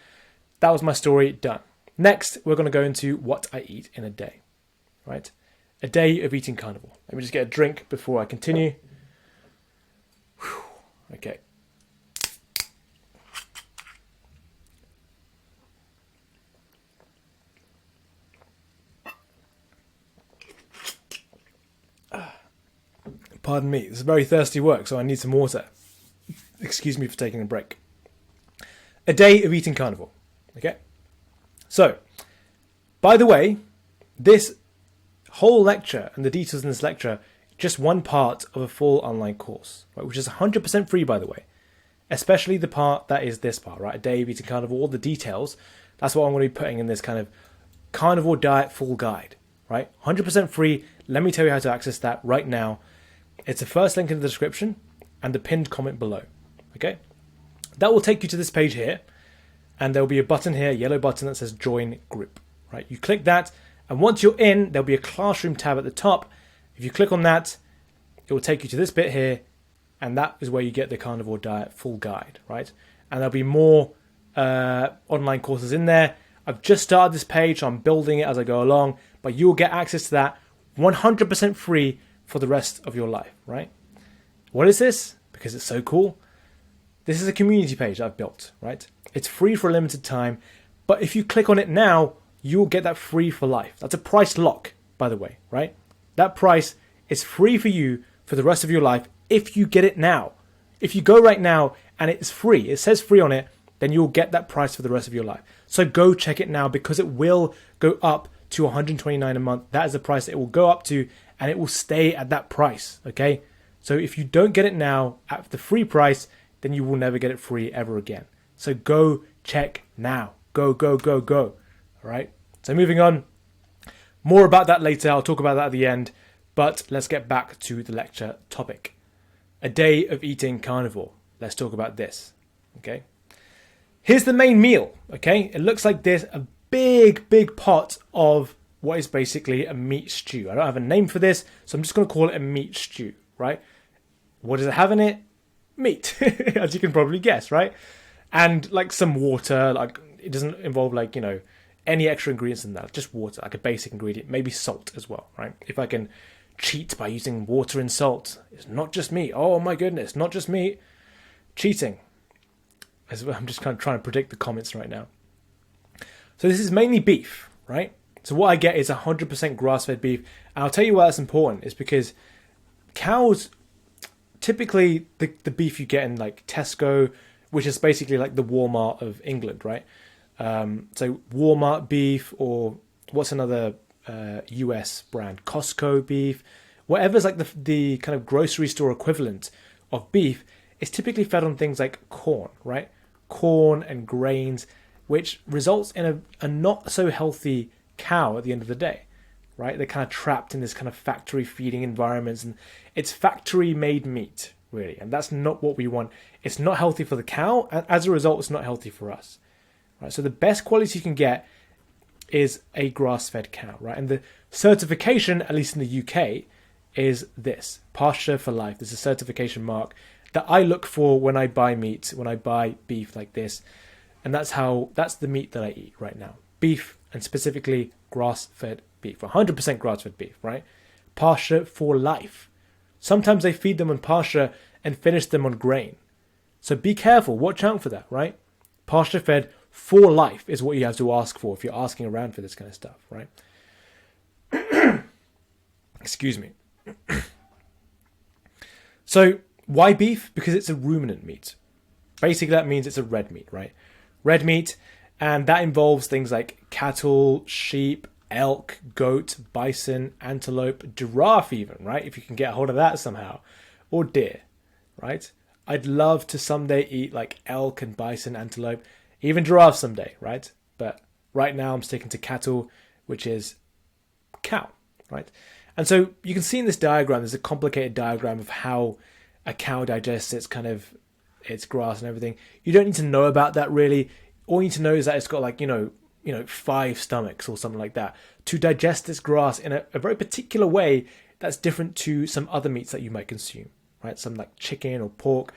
That was my story done. Next, we're going to go into what I eat in a day, right? A day of eating carnivore. Let me just get a drink before I continue. Whew. Okay. Pardon me, this is very thirsty work, so I need some water. Excuse me for taking a break. A day of eating carnivore. Okay? So, by the way, this whole lecture and the details in this lecture, just one part of a full online course, right, which is 100% free, by the way. Especially the part that is this part, right? A day of eating carnivore, all the details. That's what I'm going to be putting in this kind of carnivore diet full guide, right? 100% free. Let me tell you how to access that right now. It's the first link in the description and the pinned comment below, okay? That will take you to this page here, and there'll be a button here, a yellow button that says join group, right? You click that, and once you're in, there'll be a classroom tab at the top. If you click on that, it will take you to this bit here, and that is where you get the carnivore diet full guide, right? And there'll be more online courses in there. I've just started this page, so I'm building it as I go along, but you'll get access to that 100% free for the rest of your life, right? What is this? Because it's so cool. This is a community page I've built, right? It's free for a limited time, but if you click on it now, you'll get that free for life. That's a price lock, by the way, right? That price is free for you for the rest of your life if you get it now. If you go right now and it's free, it says free on it, then you'll get that price for the rest of your life. So go check it now because it will go up to $129 a month. That is the price that it will go up to, and it will stay at that price, okay? So if you don't get it now at the free price, then you will never get it free ever again. So go check now. Go, go, go, go. All right? So moving on. More about that later. I'll talk about that at the end. But let's get back to the lecture topic. A day of eating carnivore. Let's talk about this, okay? Here's the main meal, okay? It looks like this, a big, big pot of what is basically a meat stew. I don't have a name for this, so I'm just going to call it a meat stew, right? What does it have in it? Meat, as you can probably guess, right? And like some water, like it doesn't involve like, you know, any extra ingredients in that, just water, like a basic ingredient, maybe salt as well, right? If I can cheat by using water and salt, it's not just meat. Oh my goodness, not just meat. Cheating. I'm just kind of trying to predict the comments right now. So this is mainly beef, right? So what I get is 100% grass-fed beef. And I'll tell you why that's important is because cows, typically the beef you get in like Tesco, which is basically like the Walmart of England, right? So Walmart beef, or what's another US brand? Costco beef. Whatever's like the kind of grocery store equivalent of beef is typically fed on things like corn, right? Corn and grains, which results in a not so healthy cow at the end of the day, right? They're kind of trapped in this kind of factory feeding environments, and it's factory made meat, really. And that's not what we want. It's not healthy for the cow, and as a result, it's not healthy for us. Right? So the best quality you can get is a grass-fed cow, right? And the certification, at least in the UK, is this, Pasture for Life. There's a certification mark that I look for when I buy meat, when I buy beef like this. And that's the meat that I eat right now. Beef, and specifically grass-fed beef, 100% grass-fed beef, right? Pasture for Life. Sometimes they feed them on pasture and finish them on grain. So be careful, watch out for that, right? Pasture-fed for life is what you have to ask for if you're asking around for this kind of stuff, right? Excuse me. So why beef? Because it's a ruminant meat. Basically, that means it's a red meat, right? Red meat, and that involves things like cattle, sheep, elk, goat, bison, antelope, giraffe even, right? If you can get a hold of that somehow. Or deer, right? I'd love to someday eat like elk and bison, antelope, even giraffe someday, right? But right now I'm sticking to cattle, which is cow, right? And so you can see in this diagram, there's a complicated diagram of how a cow digests its grass and everything. You don't need to know about that really. All you need to know is that it's got like, 5 stomachs or something like that to digest this grass in a very particular way that's different to some other meats that you might consume, right? Some like chicken or pork.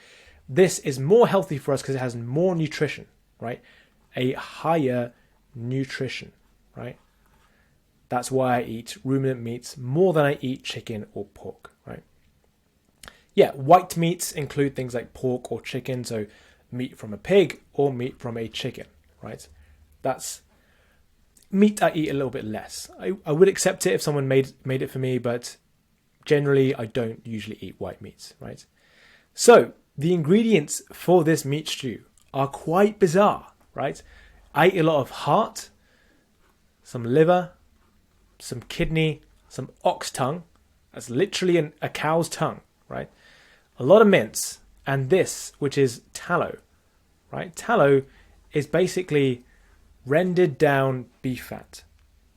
This is more healthy for us because it has more nutrition, right? A higher nutrition, right? That's why I eat ruminant meats more than I eat chicken or pork, right? Yeah, white meats include things like pork or chicken, so meat from a pig or meat from a chicken, right? That's meat I eat a little bit less. I would accept it if someone made it for me, but generally I don't usually eat white meats, right? So the ingredients for this meat stew are quite bizarre, right? I eat a lot of heart, some liver, some kidney, some ox tongue. That's literally a cow's tongue, right? A lot of mince, and this, which is tallow, right? Tallow is basically rendered down beef fat.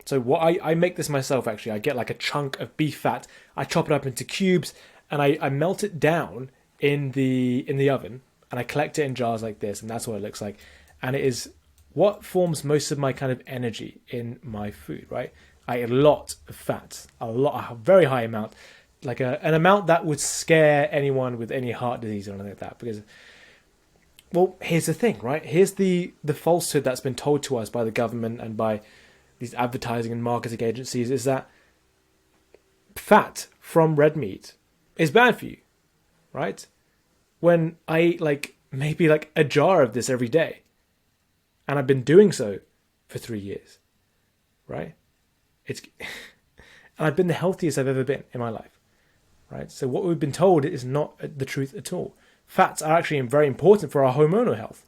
So what I make this myself actually. I get like a chunk of beef fat, I chop it up into cubes, and I melt it down in the oven, and I collect it in jars like this, and that's what it looks like. And it is what forms most of my kind of energy in my food, right? I eat a lot of fat, a very high amount, like an amount that would scare anyone with any heart disease or anything like that. Because, well, here's the thing, right? Here's the falsehood that's been told to us by the government and by these advertising and marketing agencies, is that fat from red meat is bad for you, right? When I eat maybe a jar of this every day, and I've been doing so for 3 years, right? And I've been the healthiest I've ever been in my life, right? So what we've been told is not the truth at all. Fats are actually very important for our hormonal health,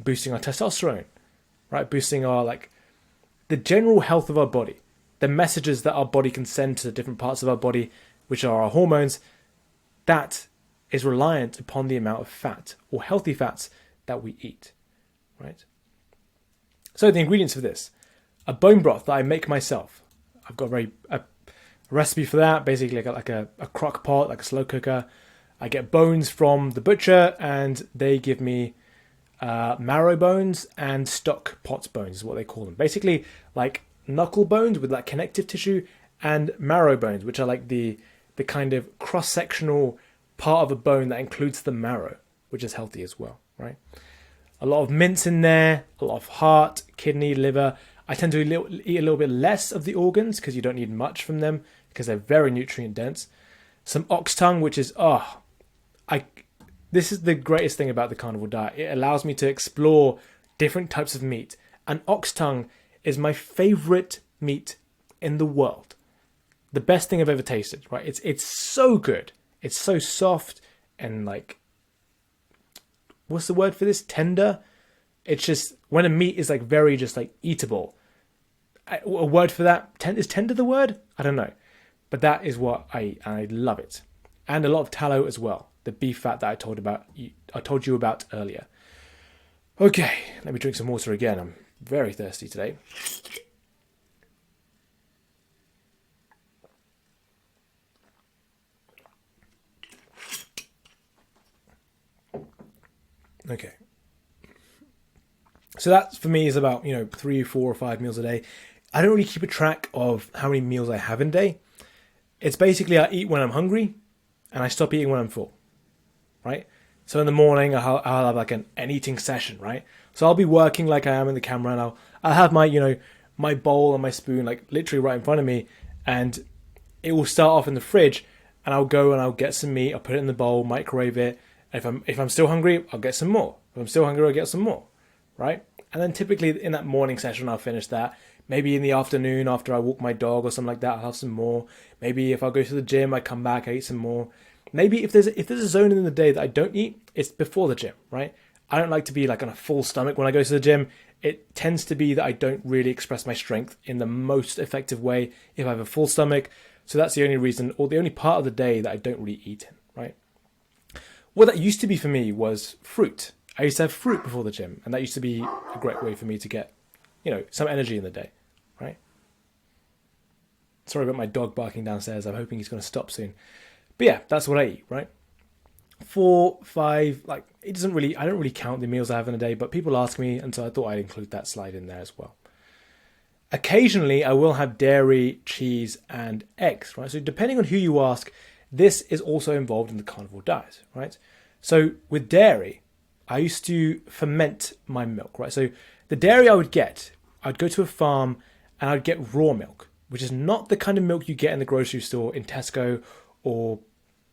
boosting our testosterone, right? Boosting our the general health of our body, the messages that our body can send to the different parts of our body, which are our hormones. That is reliant upon the amount of fat or healthy fats that we eat, right? So the ingredients for this: a bone broth that I make myself. I've got a recipe for that, basically like a crock pot, like a slow cooker. I get bones from the butcher, and they give me marrow bones and stock pot bones is what they call them. Basically like knuckle bones with connective tissue, and marrow bones, which are like the kind of cross-sectional part of a bone that includes the marrow, which is healthy as well, right? A lot of mince in there, a lot of heart, kidney, liver. I tend to eat a little bit less of the organs because you don't need much from them because they're very nutrient dense. Some ox tongue, which is, this is the greatest thing about the carnivore diet. It allows me to explore different types of meat. And ox tongue is my favorite meat in the world. The best thing I've ever tasted, right? It's so good. It's so soft and what's the word for this? Tender. It's just when a meat is very just eatable. A word for that? Is tender the word? I don't know. But that is what I eat, and I love it. And a lot of tallow as well. The beef fat that I told you about earlier. Okay, let me drink some water again. I'm very thirsty today. Okay. So that for me is about, 3, 4, or 5 meals a day. I don't really keep a track of how many meals I have in a day. It's basically I eat when I'm hungry and I stop eating when I'm full, right? So in the morning, I'll have like an eating session, right? So I'll be working like I am in the camera, and I'll have my, my bowl and my spoon like literally right in front of me, and it will start off in the fridge, and I'll go and I'll get some meat, I'll put it in the bowl, microwave it, and if I'm still hungry, I'll get some more. If I'm still hungry, I'll get some more, right? And then typically in that morning session, I'll finish that. Maybe in the afternoon after I walk my dog or something like that, I'll have some more. Maybe if I go to the gym, I come back, I eat some more. Maybe if there's a zone in the day that I don't eat, it's before the gym, right? I don't like to be like on a full stomach when I go to the gym. It tends to be that I don't really express my strength in the most effective way if I have a full stomach. So that's the only reason, or the only part of the day that I don't really eat in, right? What that used to be for me was fruit. I used to have fruit before the gym, and that used to be a great way for me to get, some energy in the day, right? Sorry about my dog barking downstairs. I'm hoping he's going to stop soon. But yeah, that's what I eat, right? 4, 5, I don't really count the meals I have in a day, but people ask me, and so I thought I'd include that slide in there as well. Occasionally, I will have dairy, cheese, and eggs, right? So depending on who you ask, this is also involved in the carnivore diet, right? So with dairy, I used to ferment my milk, right? So the dairy I'd go to a farm and I'd get raw milk, which is not the kind of milk you get in the grocery store, in Tesco or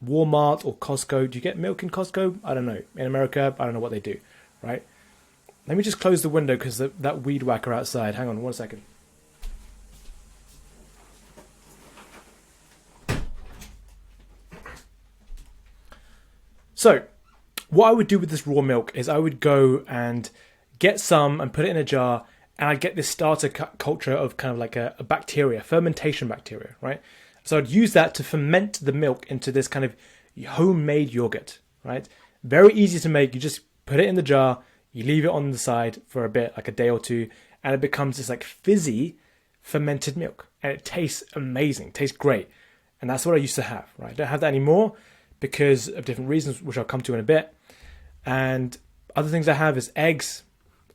Walmart or Costco. Do you get milk in Costco? I don't know. In America, I don't know what they do, right? Let me just close the window because that weed whacker outside. Hang on 1 second. So, what I would do with this raw milk is I would go and get some and put it in a jar, and I'd get this starter culture of kind of like a bacteria, fermentation bacteria, right? So I'd use that to ferment the milk into this kind of homemade yogurt, right? Very easy to make. You just put it in the jar, you leave it on the side for a bit, like a day or two, and it becomes this like fizzy fermented milk. And it tastes amazing, tastes great. And that's what I used to have, right? I don't have that anymore because of different reasons, which I'll come to in a bit. And other things I have is eggs,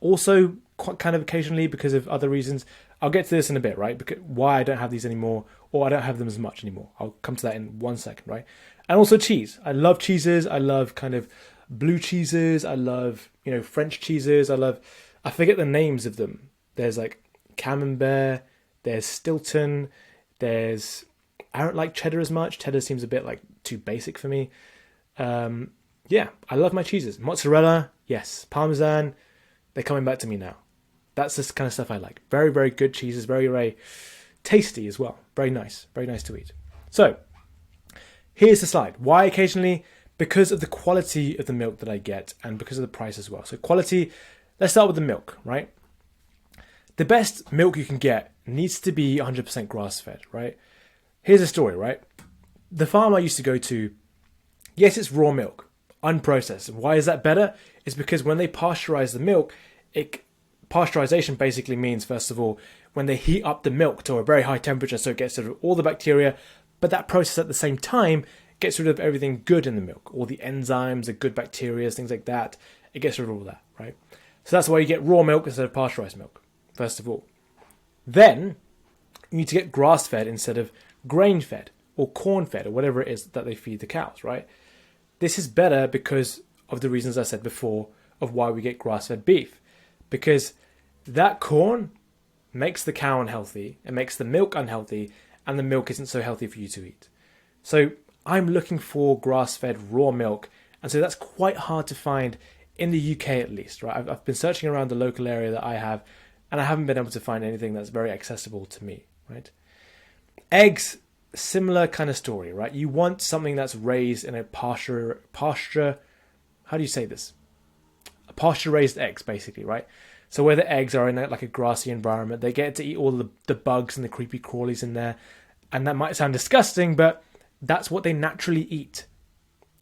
also quite kind of occasionally because of other reasons. I'll get to this in a bit, right? Because why I don't have these anymore, or I don't have them as much anymore. I'll come to that in 1 second, right? And also cheese. I love cheeses. I love kind of blue cheeses. I love, French cheeses. I forget the names of them. There's like Camembert, there's Stilton, I don't like cheddar as much. Cheddar seems a bit like too basic for me. Yeah, I love my cheeses. Mozzarella, yes. Parmesan, they're coming back to me now. That's the kind of stuff I like. Very, very good cheeses. Very, very tasty as well. Very nice. Very nice to eat. So, here's the slide. Why occasionally? Because of the quality of the milk that I get and because of the price as well. So quality, let's start with the milk, right? The best milk you can get needs to be 100% grass-fed, right? Here's a story, right? The farm I used to go to, yes, it's raw milk, unprocessed. And why is that better? It's because when they pasteurize the milk, pasteurization basically means, first of all, when they heat up the milk to a very high temperature, so it gets rid of all the bacteria, but that process at the same time gets rid of everything good in the milk, all the enzymes, the good bacteria, things like that. It gets rid of all that, right? So that's why you get raw milk instead of pasteurized milk, first of all. Then you need to get grass-fed instead of grain-fed or corn-fed or whatever it is that they feed the cows, right? This is better because of the reasons I said before of why we get grass-fed beef. Because that corn makes the cow unhealthy, it makes the milk unhealthy, and the milk isn't so healthy for you to eat. So I'm looking for grass-fed raw milk, and so that's quite hard to find in the UK at least, right? I've been searching around the local area that I have, and I haven't been able to find anything that's very accessible to me, right? Eggs, similar kind of story, right? You want something that's raised in a pasture, how do you say this? A pasture-raised eggs, basically, right? So where the eggs are in like a grassy environment, they get to eat all the bugs and the creepy crawlies in there. And that might sound disgusting, but that's what they naturally eat.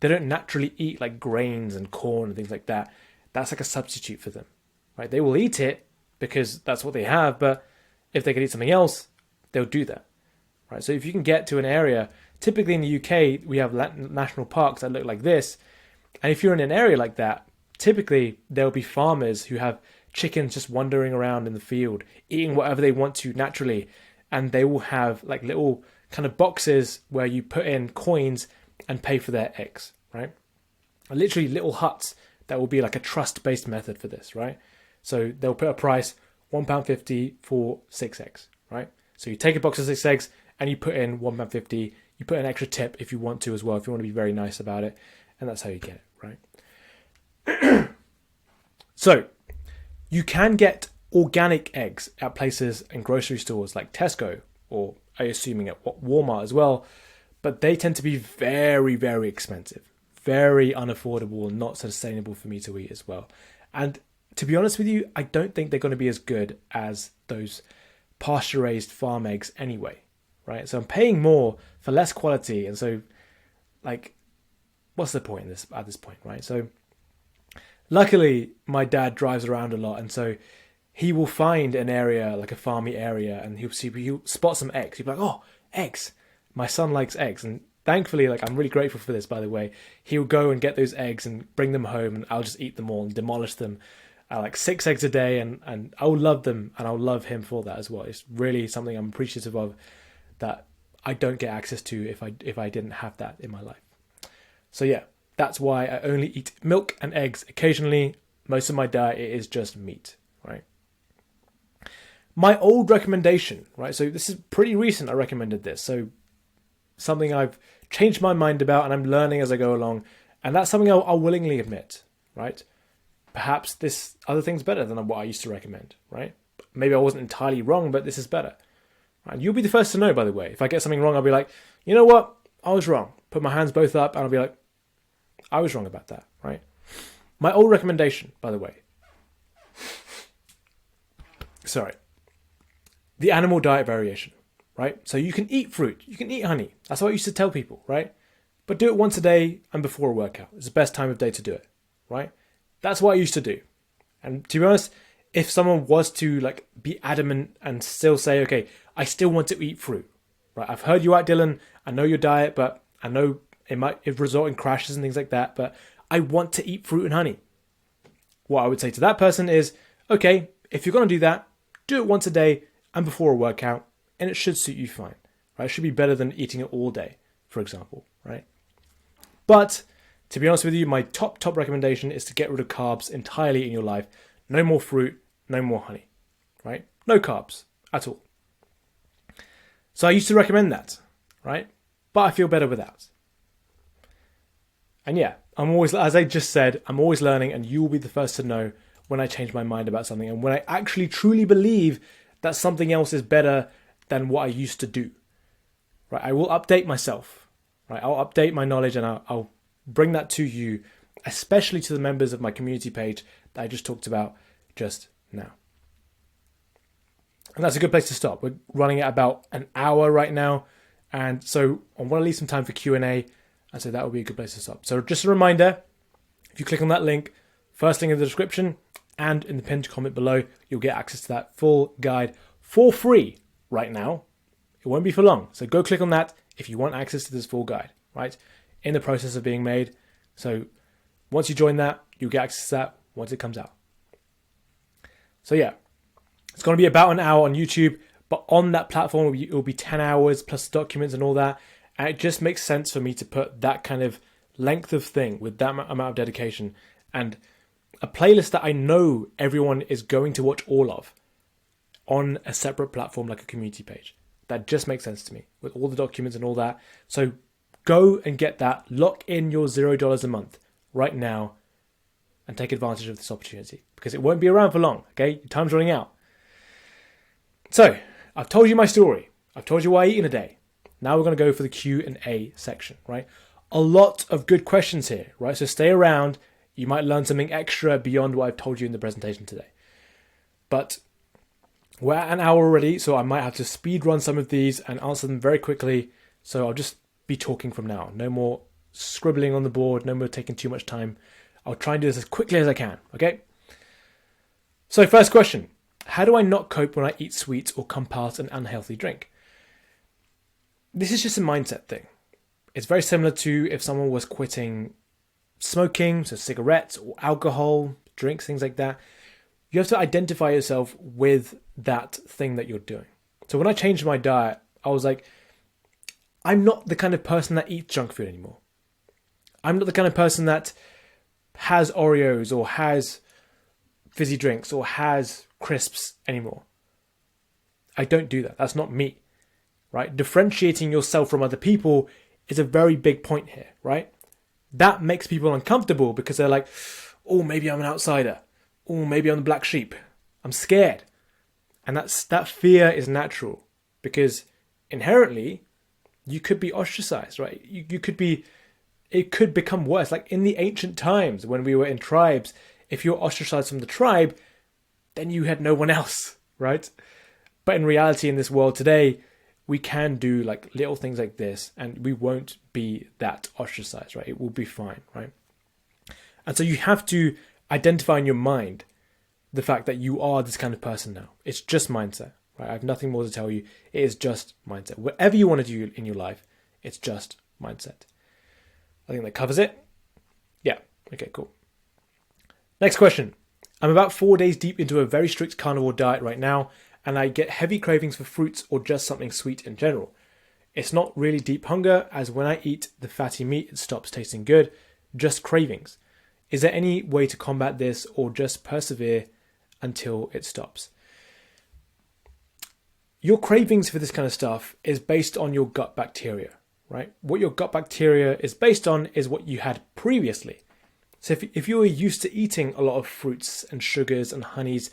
They don't naturally eat like grains and corn and things like that. That's like a substitute for them, right? They will eat it because that's what they have, but if they could eat something else, they'll do that, right? So if you can get to an area, typically in the UK, we have national parks that look like this. And if you're in an area like that, typically there'll be farmers who have chickens just wandering around in the field, eating whatever they want to naturally. And they will have like little kind of boxes where you put in coins and pay for their eggs, right? Literally little huts that will be like a trust-based method for this, right? So they'll put a price, £1.50 for 6 eggs, right? So you take a box of 6 eggs and you put in £1.50. You put an extra tip if you want to as well, if you want to be very nice about it. And that's how you get it, right? So you can get organic eggs at places and grocery stores like Tesco, or I'm assuming at Walmart as well, but they tend to be very, very expensive, very unaffordable, and not sustainable for me to eat as well. And to be honest with you, I don't think they're going to be as good as those pasture-raised farm eggs anyway, right? So I'm paying more for less quality, and so, like, what's the point in this at this point, right? So luckily, my dad drives around a lot, and so he will find an area, like a farmy area, and he'll spot some eggs. He'll be like, oh, eggs. My son likes eggs. And thankfully, like, I'm really grateful for this, by the way. He'll go and get those eggs and bring them home, and I'll just eat them all and demolish them. Like 6 eggs a day, and I'll love them, and I'll love him for that as well. It's really something I'm appreciative of that I don't get access to if I didn't have that in my life. So yeah, that's why I only eat milk and eggs occasionally. Most of my diet is just meat, right? My old recommendation, right? So this is pretty recent. I recommended this. So something I've changed my mind about and I'm learning as I go along. And that's something I'll willingly admit, right? Perhaps this other thing's better than what I used to recommend, right? Maybe I wasn't entirely wrong, but this is better. Right? You'll be the first to know, by the way. If I get something wrong, I'll be like, you know what? I was wrong. Put my hands both up and I'll be like, I was wrong about that, right? My old recommendation, by the way. Sorry. The animal diet variation, right? So you can eat fruit, you can eat honey. That's what I used to tell people, right? But do it once a day and before a workout. It's the best time of day to do it, right? That's what I used to do. And to be honest, if someone was to like be adamant and still say, okay, I still want to eat fruit, right? I've heard you out, Dylan. I know your diet, but I know it might result in crashes and things like that, but I want to eat fruit and honey. What I would say to that person is, okay, if you're going to do that, do it once a day and before a workout, and it should suit you fine, right? It should be better than eating it all day, for example, right? But to be honest with you, my top recommendation is to get rid of carbs entirely in your life. No more fruit, no more honey, right? No carbs at all. So I used to recommend that, right? But I feel better without. And yeah, I'm always, as I just said, I'm always learning, and you will be the first to know when I change my mind about something and when I actually truly believe that something else is better than what I used to do, right? I will update myself, right? I'll update my knowledge and I'll bring that to you, especially to the members of my community page that I just talked about just now. And that's a good place to stop. We're running at about an hour right now. And so I want to leave some time for Q&A. And so that would be a good place to stop. So just a reminder, if you click on that link, first link in the description and in the pinned comment below, you'll get access to that full guide for free right now. It won't be for long. So go click on that if you want access to this full guide, right? In the process of being made. So once you join that, you'll get access to that once it comes out. So yeah, it's going to be about an hour on YouTube, but on that platform, it will be 10 hours plus documents and all that. And it just makes sense for me to put that kind of length of thing with that amount of dedication and a playlist that I know everyone is going to watch all of on a separate platform like a community page. That just makes sense to me with all the documents and all that. So go and get that. Lock in your $0 a month right now and take advantage of this opportunity because it won't be around for long, okay? Your time's running out. So I've told you my story. I've told you what I eat in a day. Now we're going to go for the Q&A section, right? A lot of good questions here, right? So stay around. You might learn something extra beyond what I've told you in the presentation today. But we're at an hour already, so I might have to speed run some of these and answer them very quickly. So I'll just be talking from now. No more scribbling on the board. No more taking too much time. I'll try and do this as quickly as I can, okay? So first question. How do I not cope when I eat sweets or come past an unhealthy drink? This is just a mindset thing. It's very similar to if someone was quitting smoking, so cigarettes or alcohol, drinks, things like that. You have to identify yourself with that thing that you're doing. So when I changed my diet, I was like, I'm not the kind of person that eats junk food anymore. I'm not the kind of person that has Oreos or has fizzy drinks or has crisps anymore. I don't do that. That's not me, right? Differentiating yourself from other people is a very big point here, right? That makes people uncomfortable because they're like, oh, maybe I'm an outsider. Oh, maybe I'm the black sheep. I'm scared. And that fear is natural because inherently you could be ostracized, right? It could become worse. Like in the ancient times when we were in tribes, if you're ostracized from the tribe, then you had no one else, right? But in reality, in this world today, we can do like little things like this and we won't be that ostracized, right? It will be fine, right? And so you have to identify in your mind the fact that you are this kind of person now. It's just mindset, right? I have nothing more to tell you. It is just mindset. Whatever you want to do in your life, it's just mindset. I think that covers it. Yeah. Okay, cool. Next question. I'm about 4 days deep into a very strict carnivore diet right now, and I get heavy cravings for fruits or just something sweet in general. It's not really deep hunger, as when I eat the fatty meat, it stops tasting good, just cravings. Is there any way to combat this or just persevere until it stops? Your cravings for this kind of stuff is based on your gut bacteria, right? What your gut bacteria is based on is what you had previously. So if you were used to eating a lot of fruits and sugars and honeys,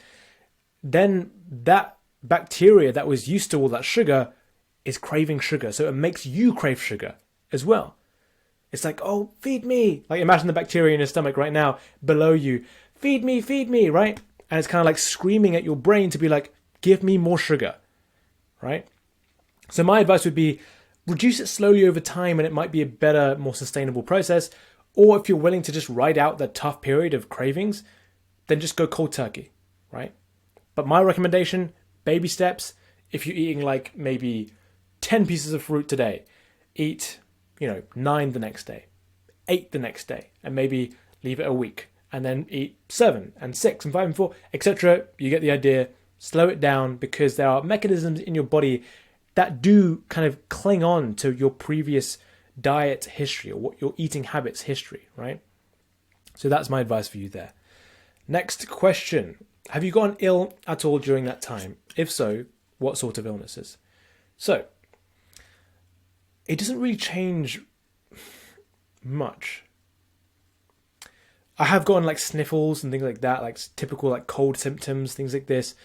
then that bacteria that was used to all that sugar is craving sugar. So it makes you crave sugar as well. It's like, oh, feed me. Like imagine the bacteria in your stomach right now below you. Feed me, right? And it's kind of like screaming at your brain to be like, give me more sugar, right? So my advice would be reduce it slowly over time and it might be a better, more sustainable process. Or if you're willing to just ride out the tough period of cravings, then just go cold turkey, right? But my recommendation, baby steps, if you're eating like maybe 10 pieces of fruit today, eat, 9 the next day, 8 the next day, and maybe leave it a week, and then eat 7 and 6 and 5 and 4, etc. You get the idea. Slow it down because there are mechanisms in your body that do kind of cling on to your previous diet history or what your eating habits history, right? So that's my advice for you there. Next question. Have you gotten ill at all during that time? If so, what sort of illnesses? So, it doesn't really change much. I have gotten like sniffles and things like that, like typical like cold symptoms, things like this.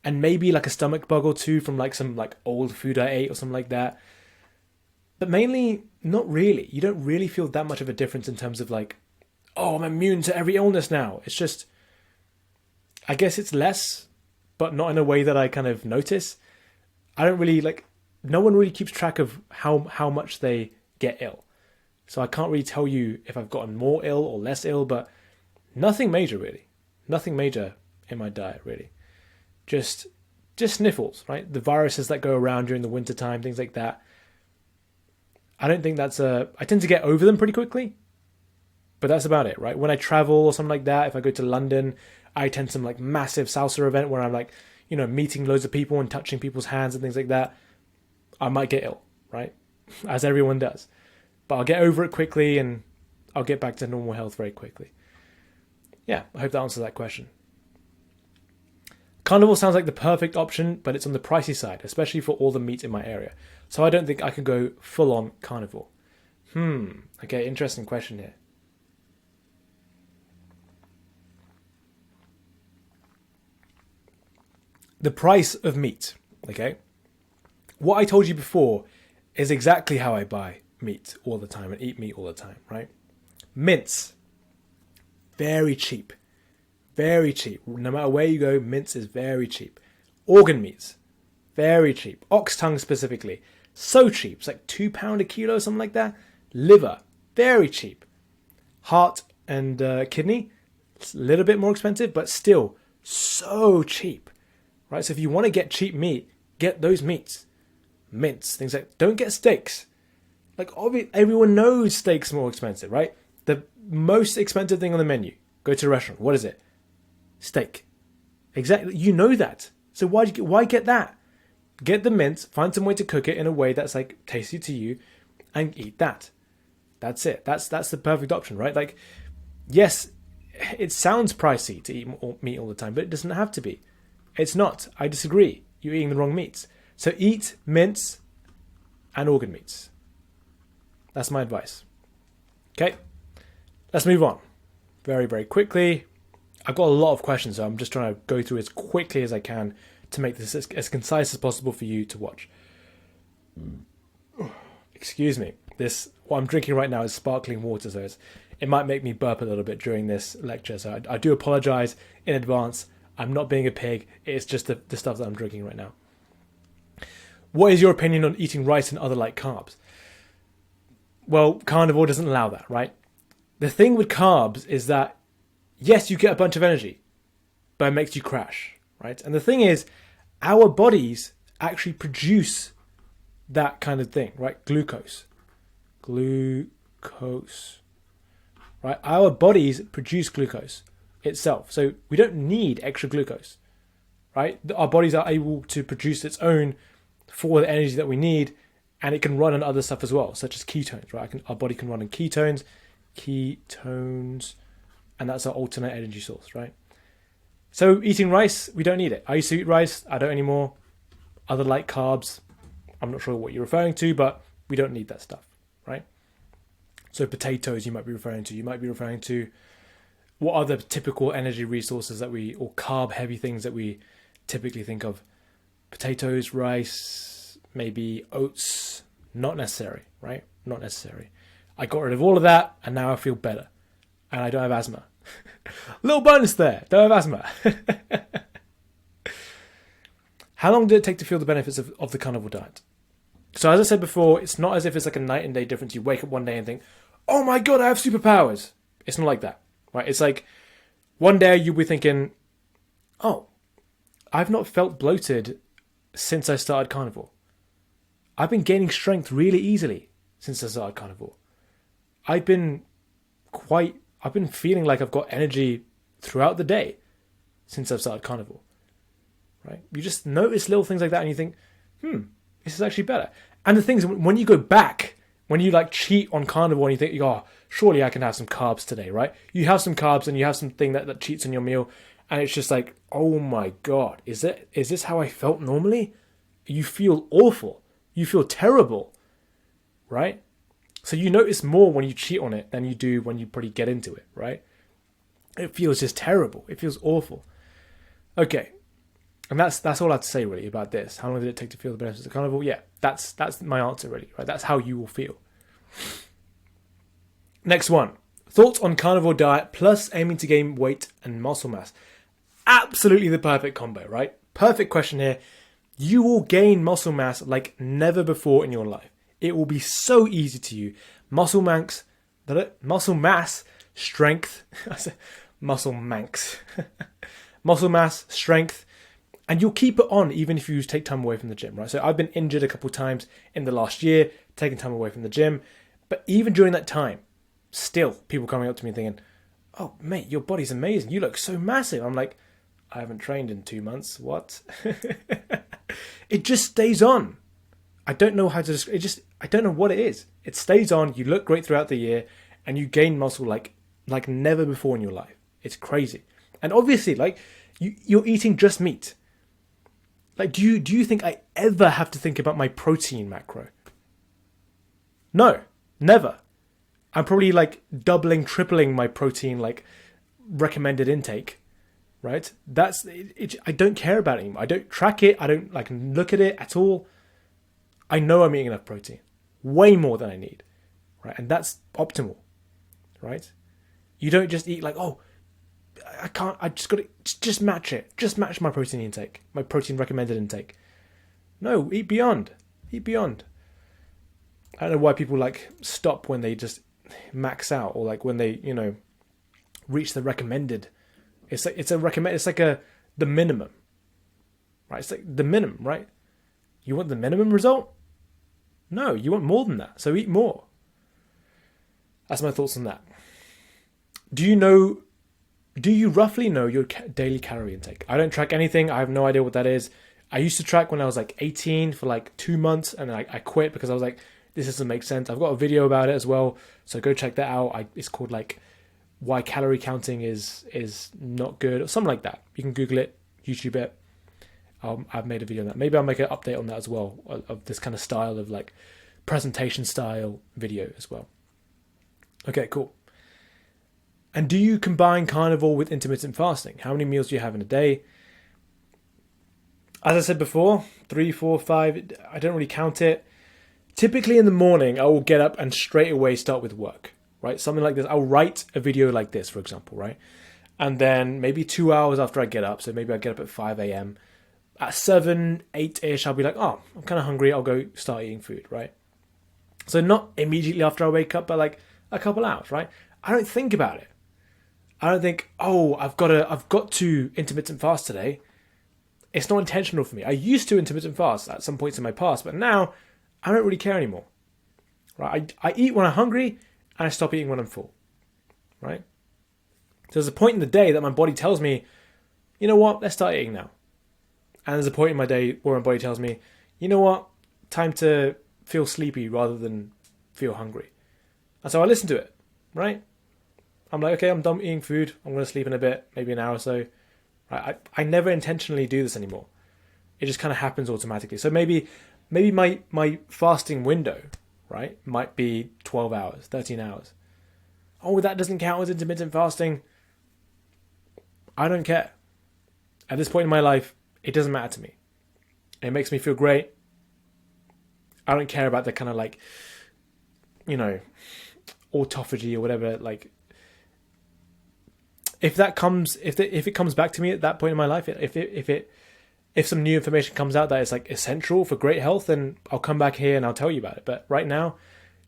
And maybe like a stomach bug or two from like some like old food I ate or something like that. But mainly, not really. You don't really feel that much of a difference in terms of like, oh, I'm immune to every illness now. It's just, I guess it's less, but not in a way that I kind of notice. I don't really like, no one really keeps track of how much they get ill. So I can't really tell you if I've gotten more ill or less ill, but nothing major really. Nothing major in my diet really. Just sniffles, right? The viruses that go around during the winter time, things like that. I don't think I tend to get over them pretty quickly, but that's about it, right? When I travel or something like that, if I go to London, I attend some like massive salsa event where I'm like, meeting loads of people and touching people's hands and things like that. I might get ill, right? As everyone does. But I'll get over it quickly and I'll get back to normal health very quickly. Yeah, I hope that answers that question. Carnivore sounds like the perfect option, but it's on the pricey side, especially for all the meat in my area. So I don't think I can go full-on carnivore. Okay, interesting question here. The price of meat, okay? What I told you before is exactly how I buy meat all the time and eat meat all the time, right? Mince, very cheap. Very cheap. No matter where you go, mince is very cheap. Organ meats, very cheap. Ox tongue specifically, so cheap. It's like £2 a kilo, something like that. Liver, very cheap. Heart and kidney, it's a little bit more expensive, but still so cheap, right? So if you want to get cheap meat, get those meats. Mince, things like, don't get steaks. Like everyone knows steaks are more expensive, right? most expensive thing on the menu. Go to a restaurant. What is it? Steak. Exactly. You know that. So why get that? Get the mince, find some way to cook it in a way that's like tasty to you, and eat that. That's it. That's the perfect option, right? Like, yes, it sounds pricey to eat meat all the time, but it doesn't have to be. It's not. I disagree. You're eating the wrong meats. So eat mince and organ meats. That's my advice. Okay, let's move on. Very, very quickly. I've got a lot of questions, so I'm just trying to go through as quickly as I can to make this as concise as possible for you to watch. Excuse me. What I'm drinking right now is sparkling water, so it might make me burp a little bit during this lecture. So I do apologize in advance. I'm not being a pig. It's just the stuff that I'm drinking right now. What is your opinion on eating rice and other light carbs? Well, carnivore doesn't allow that, right? The thing with carbs is that, yes, you get a bunch of energy, but it makes you crash, right? And the thing is, our bodies actually produce that kind of thing, right? Glucose, right? Our bodies produce glucose itself. So we don't need extra glucose, right? Our bodies are able to produce its own for the energy that we need, and it can run on other stuff as well, such as ketones, right? Our body can run on ketones, and that's our alternate energy source, right? So eating rice, we don't need it. I used to eat rice, I don't anymore. Other light carbs, I'm not sure what you're referring to, but we don't need that stuff, right? So potatoes you might be referring to. You might be referring to what are the typical energy resources or carb heavy things that we typically think of. Potatoes, rice, maybe oats, not necessary, right? Not necessary. I got rid of all of that and now I feel better. And I don't have asthma. Little bonus there, don't have asthma. How long did it take to feel the benefits of the carnivore diet? So as I said before, it's not as if it's like a night and day difference. You wake up one day and think, oh my God, I have superpowers. It's not like that, right? It's like one day you'll be thinking, oh, I've not felt bloated since I started carnivore. I've been gaining strength really easily since I started carnivore. I've been feeling like I've got energy throughout the day since I've started carnivore, right? You just notice little things like that and you think, this is actually better. And the thing is, when you go back, when you like cheat on carnivore and you think, oh, surely I can have some carbs today, right? You have some carbs and you have something that cheats on your meal, and it's just like, oh my God, is this how I felt normally? You feel awful. You feel terrible, right? So you notice more when you cheat on it than you do when you probably get into it, right? It feels just terrible. It feels awful. Okay. And that's all I have to say really about this. How long did it take to feel the benefits of carnivore? Yeah, that's my answer really, right? That's how you will feel. Next one. Thoughts on carnivore diet plus aiming to gain weight and muscle mass. Absolutely the perfect combo, right? Perfect question here. You will gain muscle mass like never before in your life. It will be so easy to you. Muscle mass, strength, muscle mass, strength, and you'll keep it on even if you take time away from the gym, right? So I've been injured a couple of times in the last year, taking time away from the gym, but even during that time, still people coming up to me thinking, oh mate, your body's amazing. You look so massive. I'm like, I haven't trained in 2 months. What? It just stays on. I don't know how to I don't know what it is. It stays on. You look great throughout the year and you gain muscle like never before in your life. It's crazy. And obviously, like you're eating just meat. Like, do you think I ever have to think about my protein macro? No, never. I'm probably like doubling, tripling my protein like recommended intake, right? That's it. I don't care about it anymore. I don't track it. I don't like look at it at all. I know I'm eating enough protein, way more than I need, right? And that's optimal, right? You don't just eat like, oh, I can't, I just got to just match it. Just match my protein intake, my protein recommended intake. No, eat beyond. Eat beyond. I don't know why people like stop when they just max out or like when they, reach the recommended. It's like the minimum, right? It's like the minimum, right? You want the minimum result? No, you want more than that. So eat more. That's my thoughts on that. Do you know? Do you roughly know your daily calorie intake? I don't track anything. I have no idea what that is. I used to track when I was like 18 for like 2 months, and I quit because I was like, this doesn't make sense. I've got a video about it as well, so go check that out. It's called like why calorie counting is not good or something like that. You can Google it, YouTube it. I've made a video on that. Maybe I'll make an update on that as well, of this kind of style of like presentation style video as well. Okay, cool. And do you combine carnivore with intermittent fasting? How many meals do you have in a day? As I said before, 3, 4, 5, I don't really count it. Typically in the morning, I will get up and straight away start with work, right? Something like this. I'll write a video like this, for example, right? And then maybe 2 hours after I get up, so maybe I get up at 5 a.m. At 7, 8-ish, I'll be like, oh, I'm kind of hungry. I'll go start eating food, right? So not immediately after I wake up, but like a couple hours, right? I don't think about it. I don't think, oh, I've got to intermittent fast today. It's not intentional for me. I used to intermittent fast at some points in my past, but now I don't really care anymore. Right? I eat when I'm hungry and I stop eating when I'm full. Right? So there's a point in the day that my body tells me, you know what, let's start eating now. And there's a point in my day where my body tells me, you know what, time to feel sleepy rather than feel hungry. And so I listen to it, right? I'm like, okay, I'm done eating food. I'm going to sleep in a bit, maybe an hour or so. Right? I never intentionally do this anymore. It just kind of happens automatically. So maybe my fasting window, right, might be 12 hours, 13 hours. Oh, that doesn't count as intermittent fasting. I don't care. At this point in my life, it doesn't matter to me. It makes me feel great. I don't care about the kind of like, you know, autophagy or whatever, like, if it comes back to me at that point in my life, if some new information comes out that is like essential for great health, then I'll come back here and I'll tell you about it. But right now,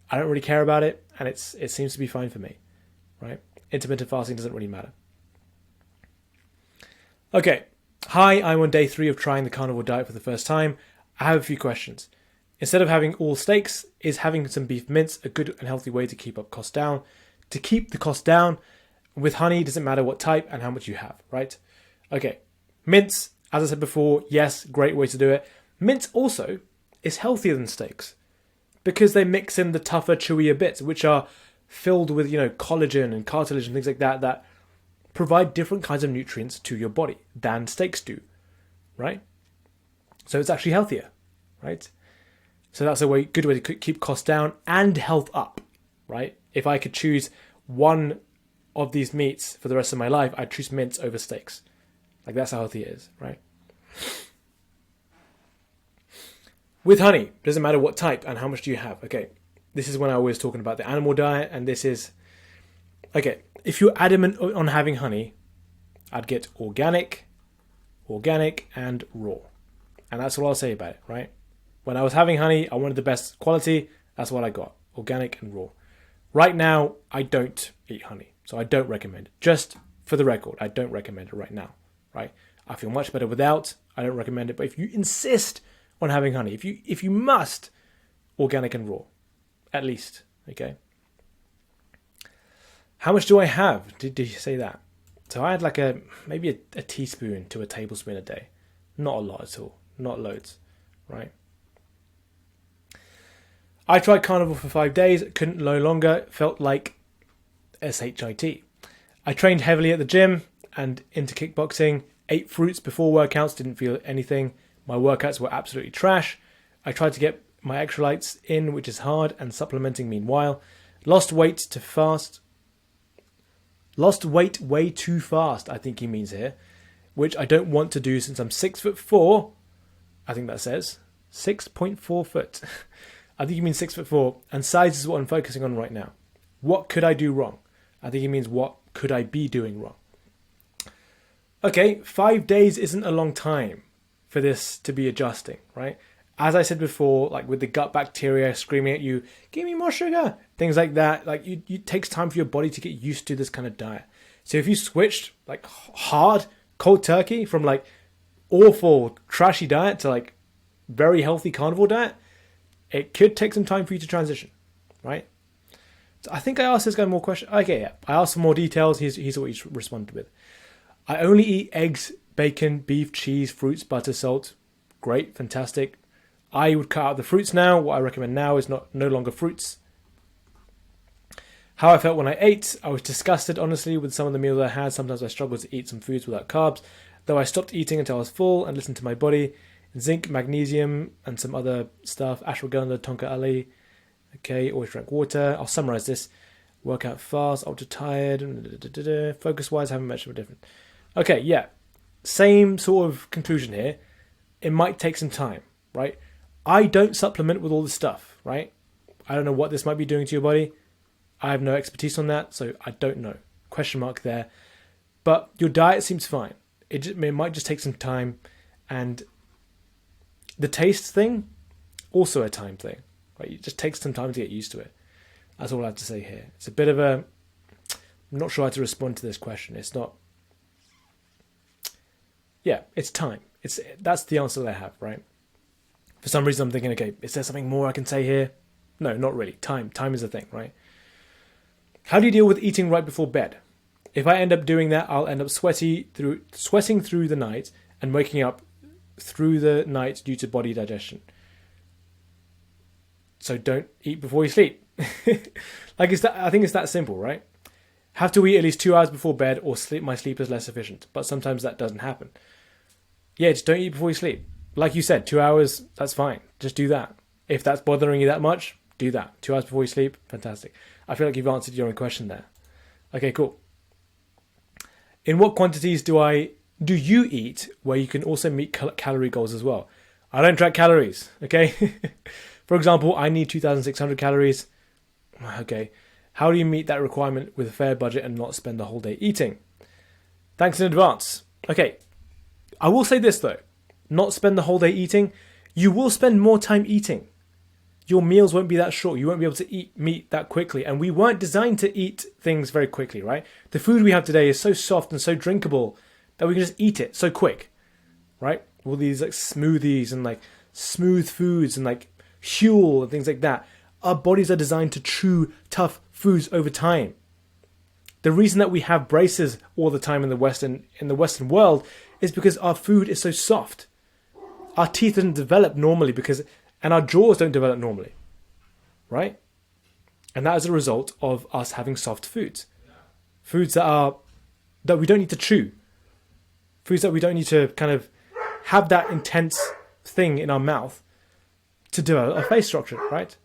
I don't really care about it, and it seems to be fine for me, right? Intermittent fasting doesn't really matter. Okay, hi, I'm on day 3 of trying the carnivore diet for the first time. I have a few questions. Instead of having all steaks, is having some beef mince a good and healthy way to keep the cost down? With honey, doesn't matter what type and how much you have, right? Okay, mince, as I said before, yes, great way to do it. Mince also is healthier than steaks because they mix in the tougher, chewier bits, which are filled with, you know, collagen and cartilage and things like that, that provide different kinds of nutrients to your body than steaks do, right? So it's actually healthier, right? So that's a good way to keep costs down and health up, right? If I could choose one of these meats for the rest of my life, I'd choose mince over steaks. Like, that's how healthy it is, right? With honey, doesn't matter what type and how much do you have. Okay, this is when I was talking about the animal diet, and this is, okay, if you're adamant on having honey, I'd get organic, and raw. And that's all I'll say about it, right? When I was having honey, I wanted the best quality. That's what I got, organic and raw. Right now, I don't eat honey. So I don't recommend it. Just for the record, I don't recommend it right now, right? I feel much better without. I don't recommend it. But if you insist on having honey, if you must, organic and raw, at least, okay? How much do I have? Did you say that? So I had like maybe a teaspoon to a tablespoon a day. Not a lot at all. Not loads, right? I tried carnivore for 5 days. Couldn't no longer. Felt like SHIT. I trained heavily at the gym and into kickboxing, ate fruits before workouts, didn't feel anything. My workouts were absolutely trash. I tried to get my electrolytes in, which is hard, and supplementing meanwhile. Lost weight way too fast, I think he means here, which I don't want to do since I'm 6'4", I think that says. 6.4 foot. I think he means 6'4", and size is what I'm focusing on right now. What could I do wrong? I think he means what could I be doing wrong? Okay, 5 days isn't a long time for this to be adjusting, right? As I said before, like with the gut bacteria screaming at you, give me more sugar, things like that, like it takes time for your body to get used to this kind of diet. So if you switched like hard, cold turkey from like awful, trashy diet to like very healthy carnivore diet, it could take some time for you to transition, right? I think I asked this guy more questions. Okay, yeah. I asked for more details. Here's what he responded with. I only eat eggs, bacon, beef, cheese, fruits, butter, salt. Great, fantastic. I would cut out the fruits now. What I recommend now is no longer fruits. How I felt when I ate. I was disgusted, honestly, with some of the meals I had. Sometimes I struggled to eat some foods without carbs, though I stopped eating until I was full and listened to my body. Zinc, magnesium, and some other stuff. Ashwagandha, tonka ali. Okay, always drink water. I'll summarize this. Work out fast, ultra tired. Focus-wise, haven't much of a difference. Okay, yeah. Same sort of conclusion here. It might take some time, right? I don't supplement with all this stuff, right? I don't know what this might be doing to your body. I have no expertise on that, so I don't know. Question mark there. But your diet seems fine. It might just take some time. And the taste thing, also a time thing. Right? It just takes some time to get used to it. That's all I have to say here. It's a bit of a... I'm not sure how to respond to this question. It's not... Yeah, it's time. That's the answer that I have, right? For some reason I'm thinking, okay, is there something more I can say here? No, not really. Time is the thing, right? How do you deal with eating right before bed? If I end up doing that, I'll end up sweating through the night and waking up through the night due to body digestion. So don't eat before you sleep. I think it's that simple, right? Have to eat at least 2 hours before bed or my sleep is less efficient. But sometimes that doesn't happen. Yeah, just don't eat before you sleep. Like you said, 2 hours, that's fine. Just do that. If that's bothering you that much, do that. 2 hours before you sleep, fantastic. I feel like you've answered your own question there. Okay, cool. In what quantities do you eat where you can also meet calorie goals as well? I don't track calories, okay? For example, I need 2,600 calories. Okay, how do you meet that requirement with a fair budget and not spend the whole day eating? Thanks in advance. Okay, I will say this though. Not spend the whole day eating. You will spend more time eating. Your meals won't be that short. You won't be able to eat meat that quickly. And we weren't designed to eat things very quickly, right? The food we have today is so soft and so drinkable that we can just eat it so quick, right? All these like smoothies and like smooth foods and like Huel and things like that. Our bodies are designed to chew tough foods over time. The reason that we have braces all the time in the Western world is because our food is so soft. Our teeth don't develop normally and our jaws don't develop normally, right? And that is a result of us having soft foods. Foods that we don't need to chew. Foods that we don't need to kind of have that intense thing in our mouth to develop a face structure, right?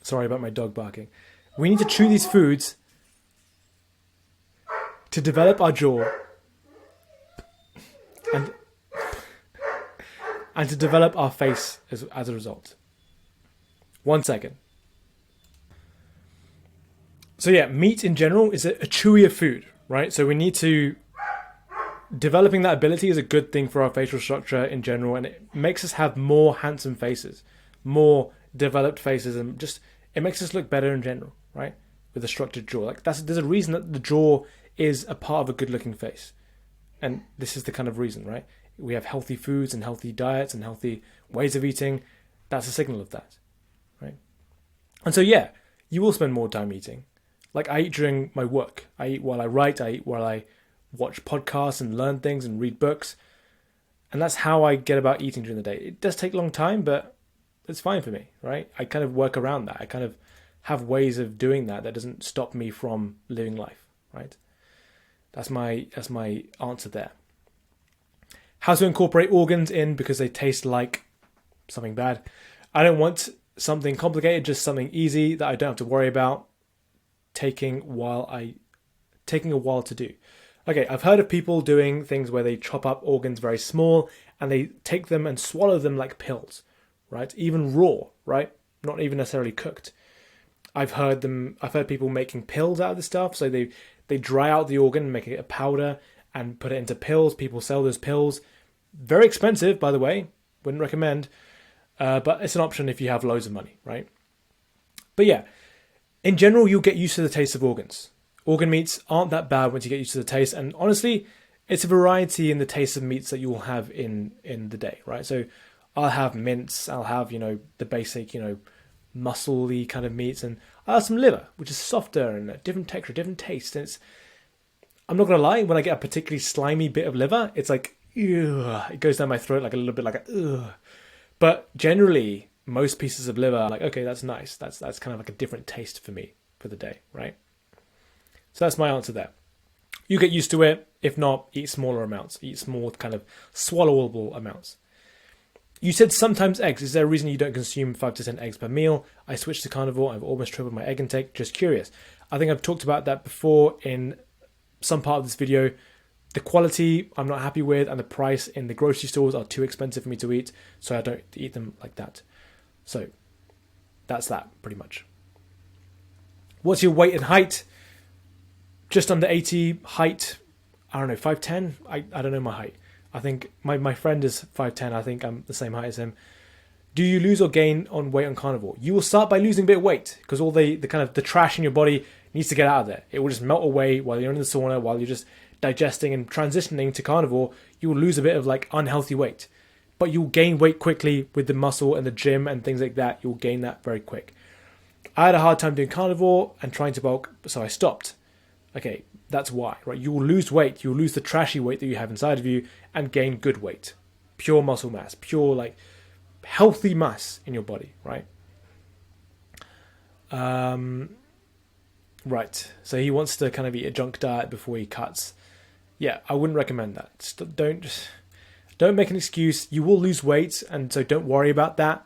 Sorry about my dog barking. We need to chew these foods to develop our jaw and to develop our face as a result. 1 second. So yeah, meat in general is a chewier food, right? So we need to... Developing that ability is a good thing for our facial structure in general, and it makes us have more handsome faces, more developed faces, and just it makes us look better in general, right? With a structured jaw. There's a reason that the jaw is a part of a good-looking face, and this is the kind of reason, right? We have healthy foods and healthy diets and healthy ways of eating. That's a signal of that, right? And so yeah, you will spend more time eating. Like I eat during my work. I eat while I write. I eat while I watch podcasts and learn things and read books. And that's how I get about eating during the day. It does take a long time, but it's fine for me, right? I kind of work around that. I kind of have ways of doing that doesn't stop me from living life, right? That's my answer there. How to incorporate organs in because they taste like something bad. I don't want something complicated, just something easy that I don't have to worry about taking a while to do. Okay, I've heard of people doing things where they chop up organs very small and they take them and swallow them like pills, right? Even raw, right? Not even necessarily cooked. I've heard people making pills out of this stuff. So they dry out the organ, make it a powder and put it into pills. People sell those pills. Very expensive, by the way. Wouldn't recommend. But it's an option if you have loads of money, right? But yeah, in general, you'll get used to the taste of organs. Organ meats aren't that bad once you get used to the taste. And honestly, it's a variety in the taste of meats that you will have in the day, right? So I'll have mince. I'll have, the basic, muscly kind of meats, and I have some liver, which is softer and a different texture, different taste. And I'm not gonna lie, when I get a particularly slimy bit of liver, it's like, ugh, it goes down my throat like a little bit like a ugh. But generally, most pieces of liver, like, okay, that's nice. That's kind of like a different taste for me for the day, right? So that's my answer there. You get used to it. If not, eat smaller amounts. Eat small, kind of swallowable amounts. You said sometimes eggs. Is there a reason you don't consume 5 to 10 eggs per meal? I switched to carnivore. I've almost tripled my egg intake. Just curious. I think I've talked about that before in some part of this video. The quality I'm not happy with, and the price in the grocery stores are too expensive for me to eat, so I don't eat them like that. So that's that, pretty much. What's your weight and height? Just under 80. Height, I don't know, 5'10"? I don't know my height. I think my friend is 5'10". I think I'm the same height as him. Do you lose or gain on weight on carnivore? You will start by losing a bit of weight, because all the kind of the trash in your body needs to get out of there. It will just melt away while you're in the sauna, while you're just digesting and transitioning to carnivore. You will lose a bit of like unhealthy weight, but you'll gain weight quickly with the muscle and the gym and things like that. You'll gain that very quick. I had a hard time doing carnivore and trying to bulk, so I stopped. Okay, that's why, right? You will lose weight. You will lose the trashy weight that you have inside of you and gain good weight, pure muscle mass, pure like healthy mass in your body, right? Right. So he wants to kind of eat a junk diet before he cuts. Yeah, I wouldn't recommend that. Don't make an excuse. You will lose weight, and so don't worry about that.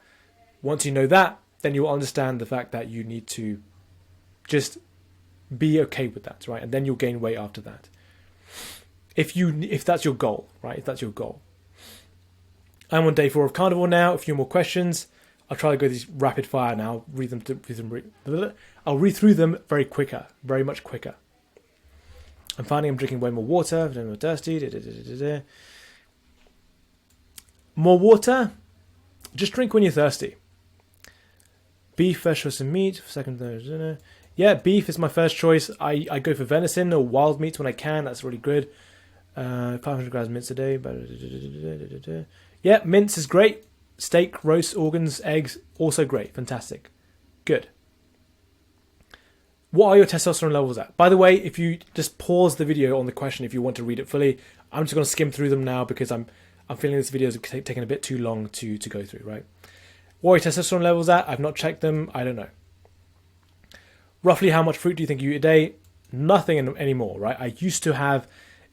Once you know that, then you will understand the fact that you need to just be okay with that, right? And then you'll gain weight after that. If that's your goal, right? If that's your goal. I'm on day 4 of carnivore now. A few more questions. I'll try to go these rapid fire now. I'll read through them very much quicker. I'm finding I'm drinking way more water. I'm more thirsty. More water. Just drink when you're thirsty. Beef, vegetables, and meat. Second, third. Yeah, beef is my first choice. I go for venison or wild meats when I can. That's really good. 500 grams of mince a day. Yeah, mince is great. Steak, roast, organs, eggs, also great. Fantastic. Good. What are your testosterone levels at? By the way, if you just pause the video on the question if you want to read it fully, I'm just going to skim through them now because I'm feeling this video is taking a bit too long to go through, right? What are your testosterone levels at? I've not checked them. I don't know. Roughly how much fruit do you think you eat a day? Nothing anymore, right? I used to have,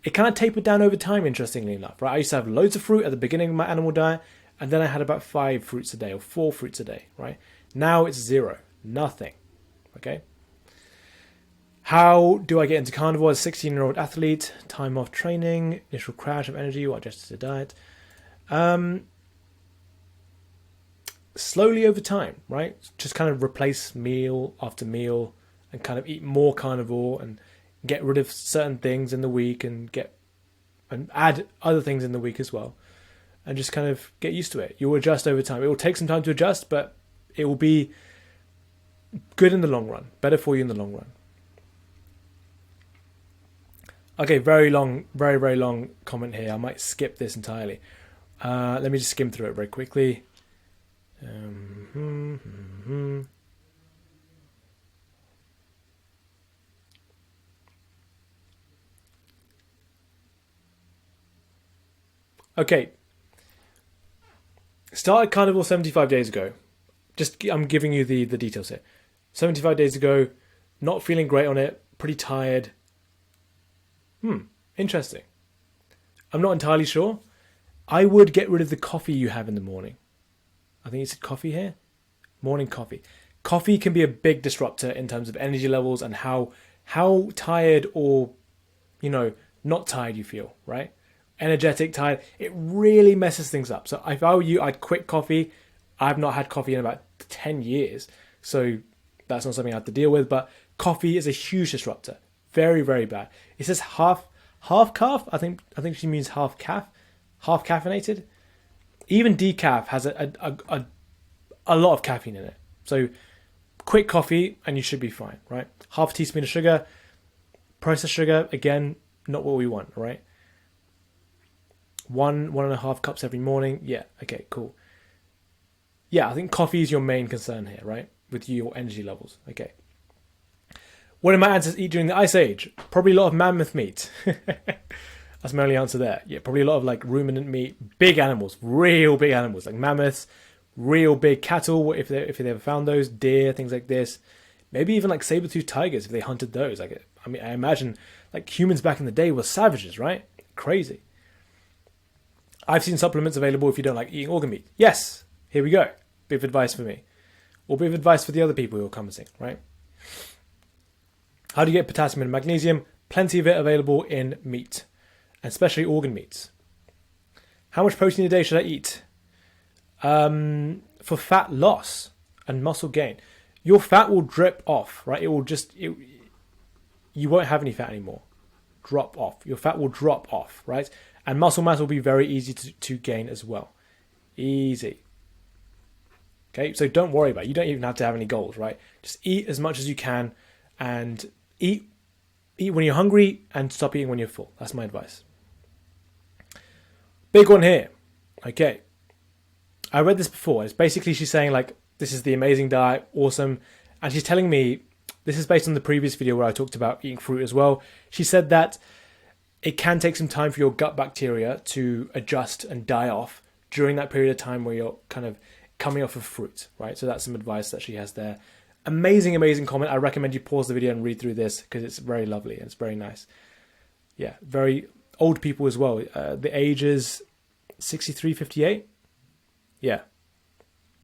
it kind of tapered down over time, interestingly enough, right? I used to have loads of fruit at the beginning of my animal diet, and then I had about 5 fruits a day or 4 fruits a day, right? Now it's 0, nothing, okay? How do I get into carnivore as a 16-year-old athlete? Time off training, initial crash of energy, or adjusted to diet? Slowly over time, right? Just kind of replace meal after meal and kind of eat more carnivore and get rid of certain things in the week and add other things in the week as well. And just kind of get used to it. You'll adjust over time. It will take some time to adjust, but it will be good in the long run. Better for you in the long run. Okay, very long, very, very long comment here. I might skip this entirely. Let me just skim through it very quickly. Okay. Started carnivore 75 days ago. I'm giving you the details here. 75 days ago, not feeling great on it, pretty tired. Interesting. I'm not entirely sure. I would get rid of the coffee you have in the morning. I think you said coffee here. Morning coffee. Coffee can be a big disruptor in terms of energy levels and how tired or, not tired you feel, right? Energetic, tired. It really messes things up. So if I were you, I'd quit coffee. I've not had coffee in about 10 years. So that's not something I have to deal with. But coffee is a huge disruptor. Very, very bad. It says half calf. I think she means half calf. Half caffeinated. Even decaf has a lot of caffeine in it. So quit coffee and you should be fine, right? Half a teaspoon of sugar. Processed sugar, again, not what we want, right? 1.5 cups every morning. Yeah, okay, cool. Yeah, I think coffee is your main concern here, right? with your energy levels. Okay. What did my ancestors eat during the Ice Age? Probably a lot of mammoth meat. That's my only answer there. Yeah, probably a lot of like ruminant meat, big animals, real big animals, like mammoths, real big cattle, if they ever found those, deer, things like this. Maybe even like saber-toothed tigers if they hunted those. Like, I mean, I imagine like humans back in the day were savages, right? Crazy. I've seen supplements available if you don't like eating organ meat. Yes, here we go. Bit of advice for me. Or bit of advice for the other people who are commenting, right? How do you get potassium and magnesium? Plenty of it available in meat, and especially organ meats. How much protein a day should I eat? For fat loss and muscle gain. Your fat will drip off, right? It will just, you won't have any fat anymore. Drop off. Your fat will drop off, right? And muscle mass will be very easy to gain as well. Easy. Okay, so don't worry about it. You don't even have to have any goals, right? Just eat as much as you can and eat when you're hungry and stop eating when you're full. That's my advice. Big one here. Okay. I read this before. It's basically she's saying like, this is the amazing diet, awesome. And she's telling me, this is based on the previous video where I talked about eating fruit as well. She said that it can take some time for your gut bacteria to adjust and die off during that period of time where you're kind of coming off of fruit, right? So that's some advice that she has there. Amazing, amazing comment. I recommend you pause the video and read through this because it's very lovely and it's very nice. Yeah, very old people as well. The age is 63, 58. Yeah.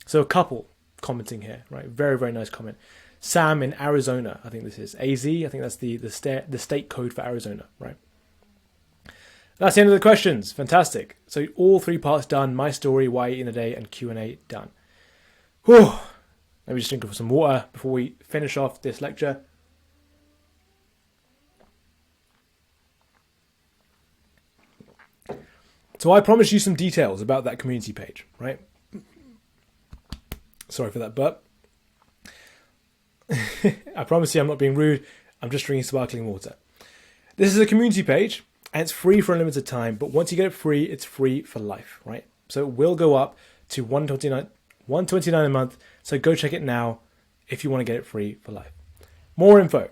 So a couple commenting here, right? Very, very nice comment. Sam in Arizona, I think this is. AZ, I think that's the state code for Arizona, right? That's the end of the questions. Fantastic. So all 3 parts done. My story, why I eat in a day, and Q&A done. Whew. Let me just drink some water before we finish off this lecture. So I promised you some details about that community page, right? Sorry for that burp. I promise you I'm not being rude. I'm just drinking sparkling water. This is a community page and it's free for a limited time, but once you get it free, it's free for life, right? So it will go up to $129 a month. So go check it now if you want to get it free for life. More info.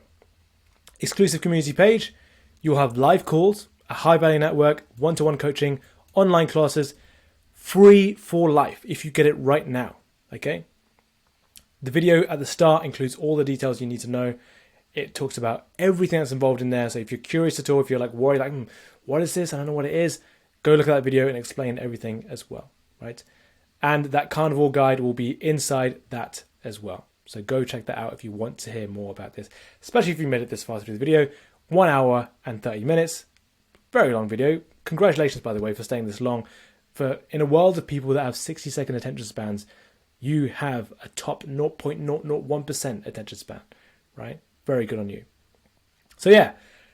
Exclusive community page. You'll have live calls, a high value network, one-to-one coaching, online classes, free for life if you get it right now. Okay. The video at the start includes all the details you need to know. It talks about everything that's involved in there. So if you're curious at all, if you're like worried, like, what is this? I don't know what it is. Go look at that video and explain everything as well, right? And that carnivore guide will be inside that as well. So go check that out if you want to hear more about this, especially if you made it this far through the video. 1 hour and 30 minutes. Very long video. Congratulations, by the way, for staying this long. For in a world of people that have 60-second attention spans, you have a top 0.001% attention span, right? Very good on you. So yeah,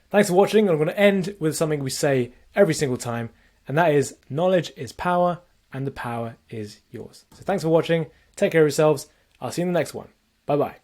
thanks for watching. I'm going to end with something we say every single time, and that is knowledge is power and the power is yours. So thanks for watching. Take care of yourselves. I'll see you in the next one. Bye-bye.